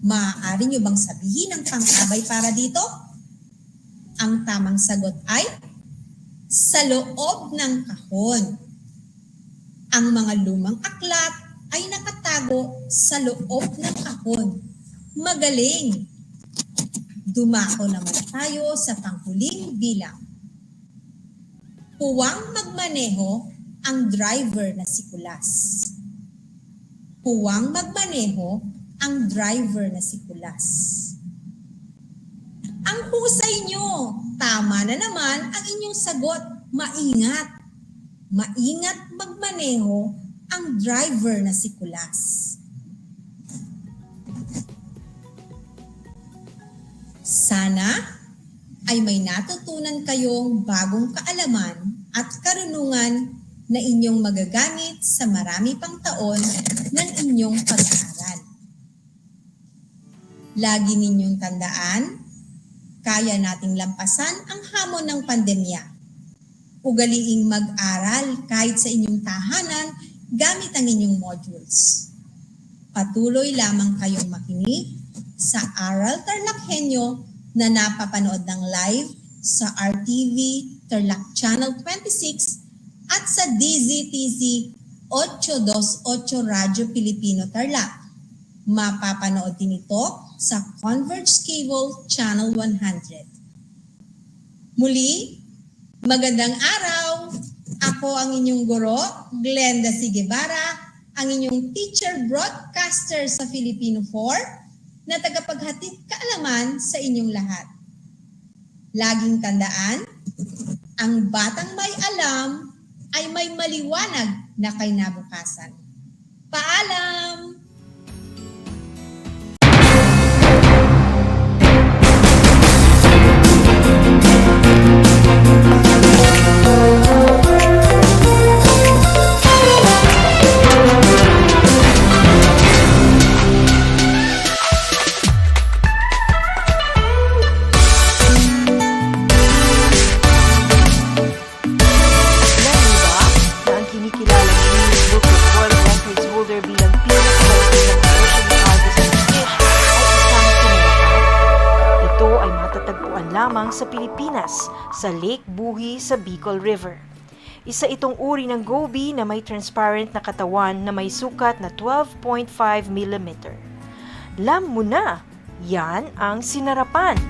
Maaari niyo bang sabihin ang pang-abay para dito? Ang tamang sagot ay sa loob ng kahon. Ang mga lumang aklat ay nakatago sa loob ng kahon. Magaling! Dumako naman tayo sa panghuling bilang. Puwang magmaneho ang driver na si Kulas. Puwang magmaneho ang driver na si Kulas. Ang husay nyo, tama na naman ang inyong sagot, maingat. Maingat magmaneho ang driver na si Kulas. Sana ay may natutunan kayong bagong kaalaman at karunungan na inyong magagamit sa marami pang taon ng inyong pag-aaral. Lagi ninyong tandaan, kaya nating lampasan ang hamon ng pandemya. Ugaliing mag-aral kahit sa inyong tahanan gamit ang inyong modules. Patuloy lamang kayong makinig sa Aral TarlakHenyo na napapanood ng live sa RTV Tarlac Channel 26 at sa DZTZ 828 Radyo Pilipino Tarlac. Mapapanood din ito sa Converge Cable Channel 100. Muli, magandang araw! Ako ang inyong guro, Glenda C. Guevara, ang inyong teacher broadcaster sa Filipino 4 na tagapaghatid kaalaman sa inyong lahat. Laging tandaan, ang batang may alam ay may maliwanag na kinabukasan. Paalam! Lamang sa Pilipinas, sa Lake Buhi sa Bicol River. Isa itong uri ng goby na may transparent na katawan na may sukat na 12.5 mm. Alam mo na, yan ang sinarapan.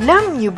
Alam niyo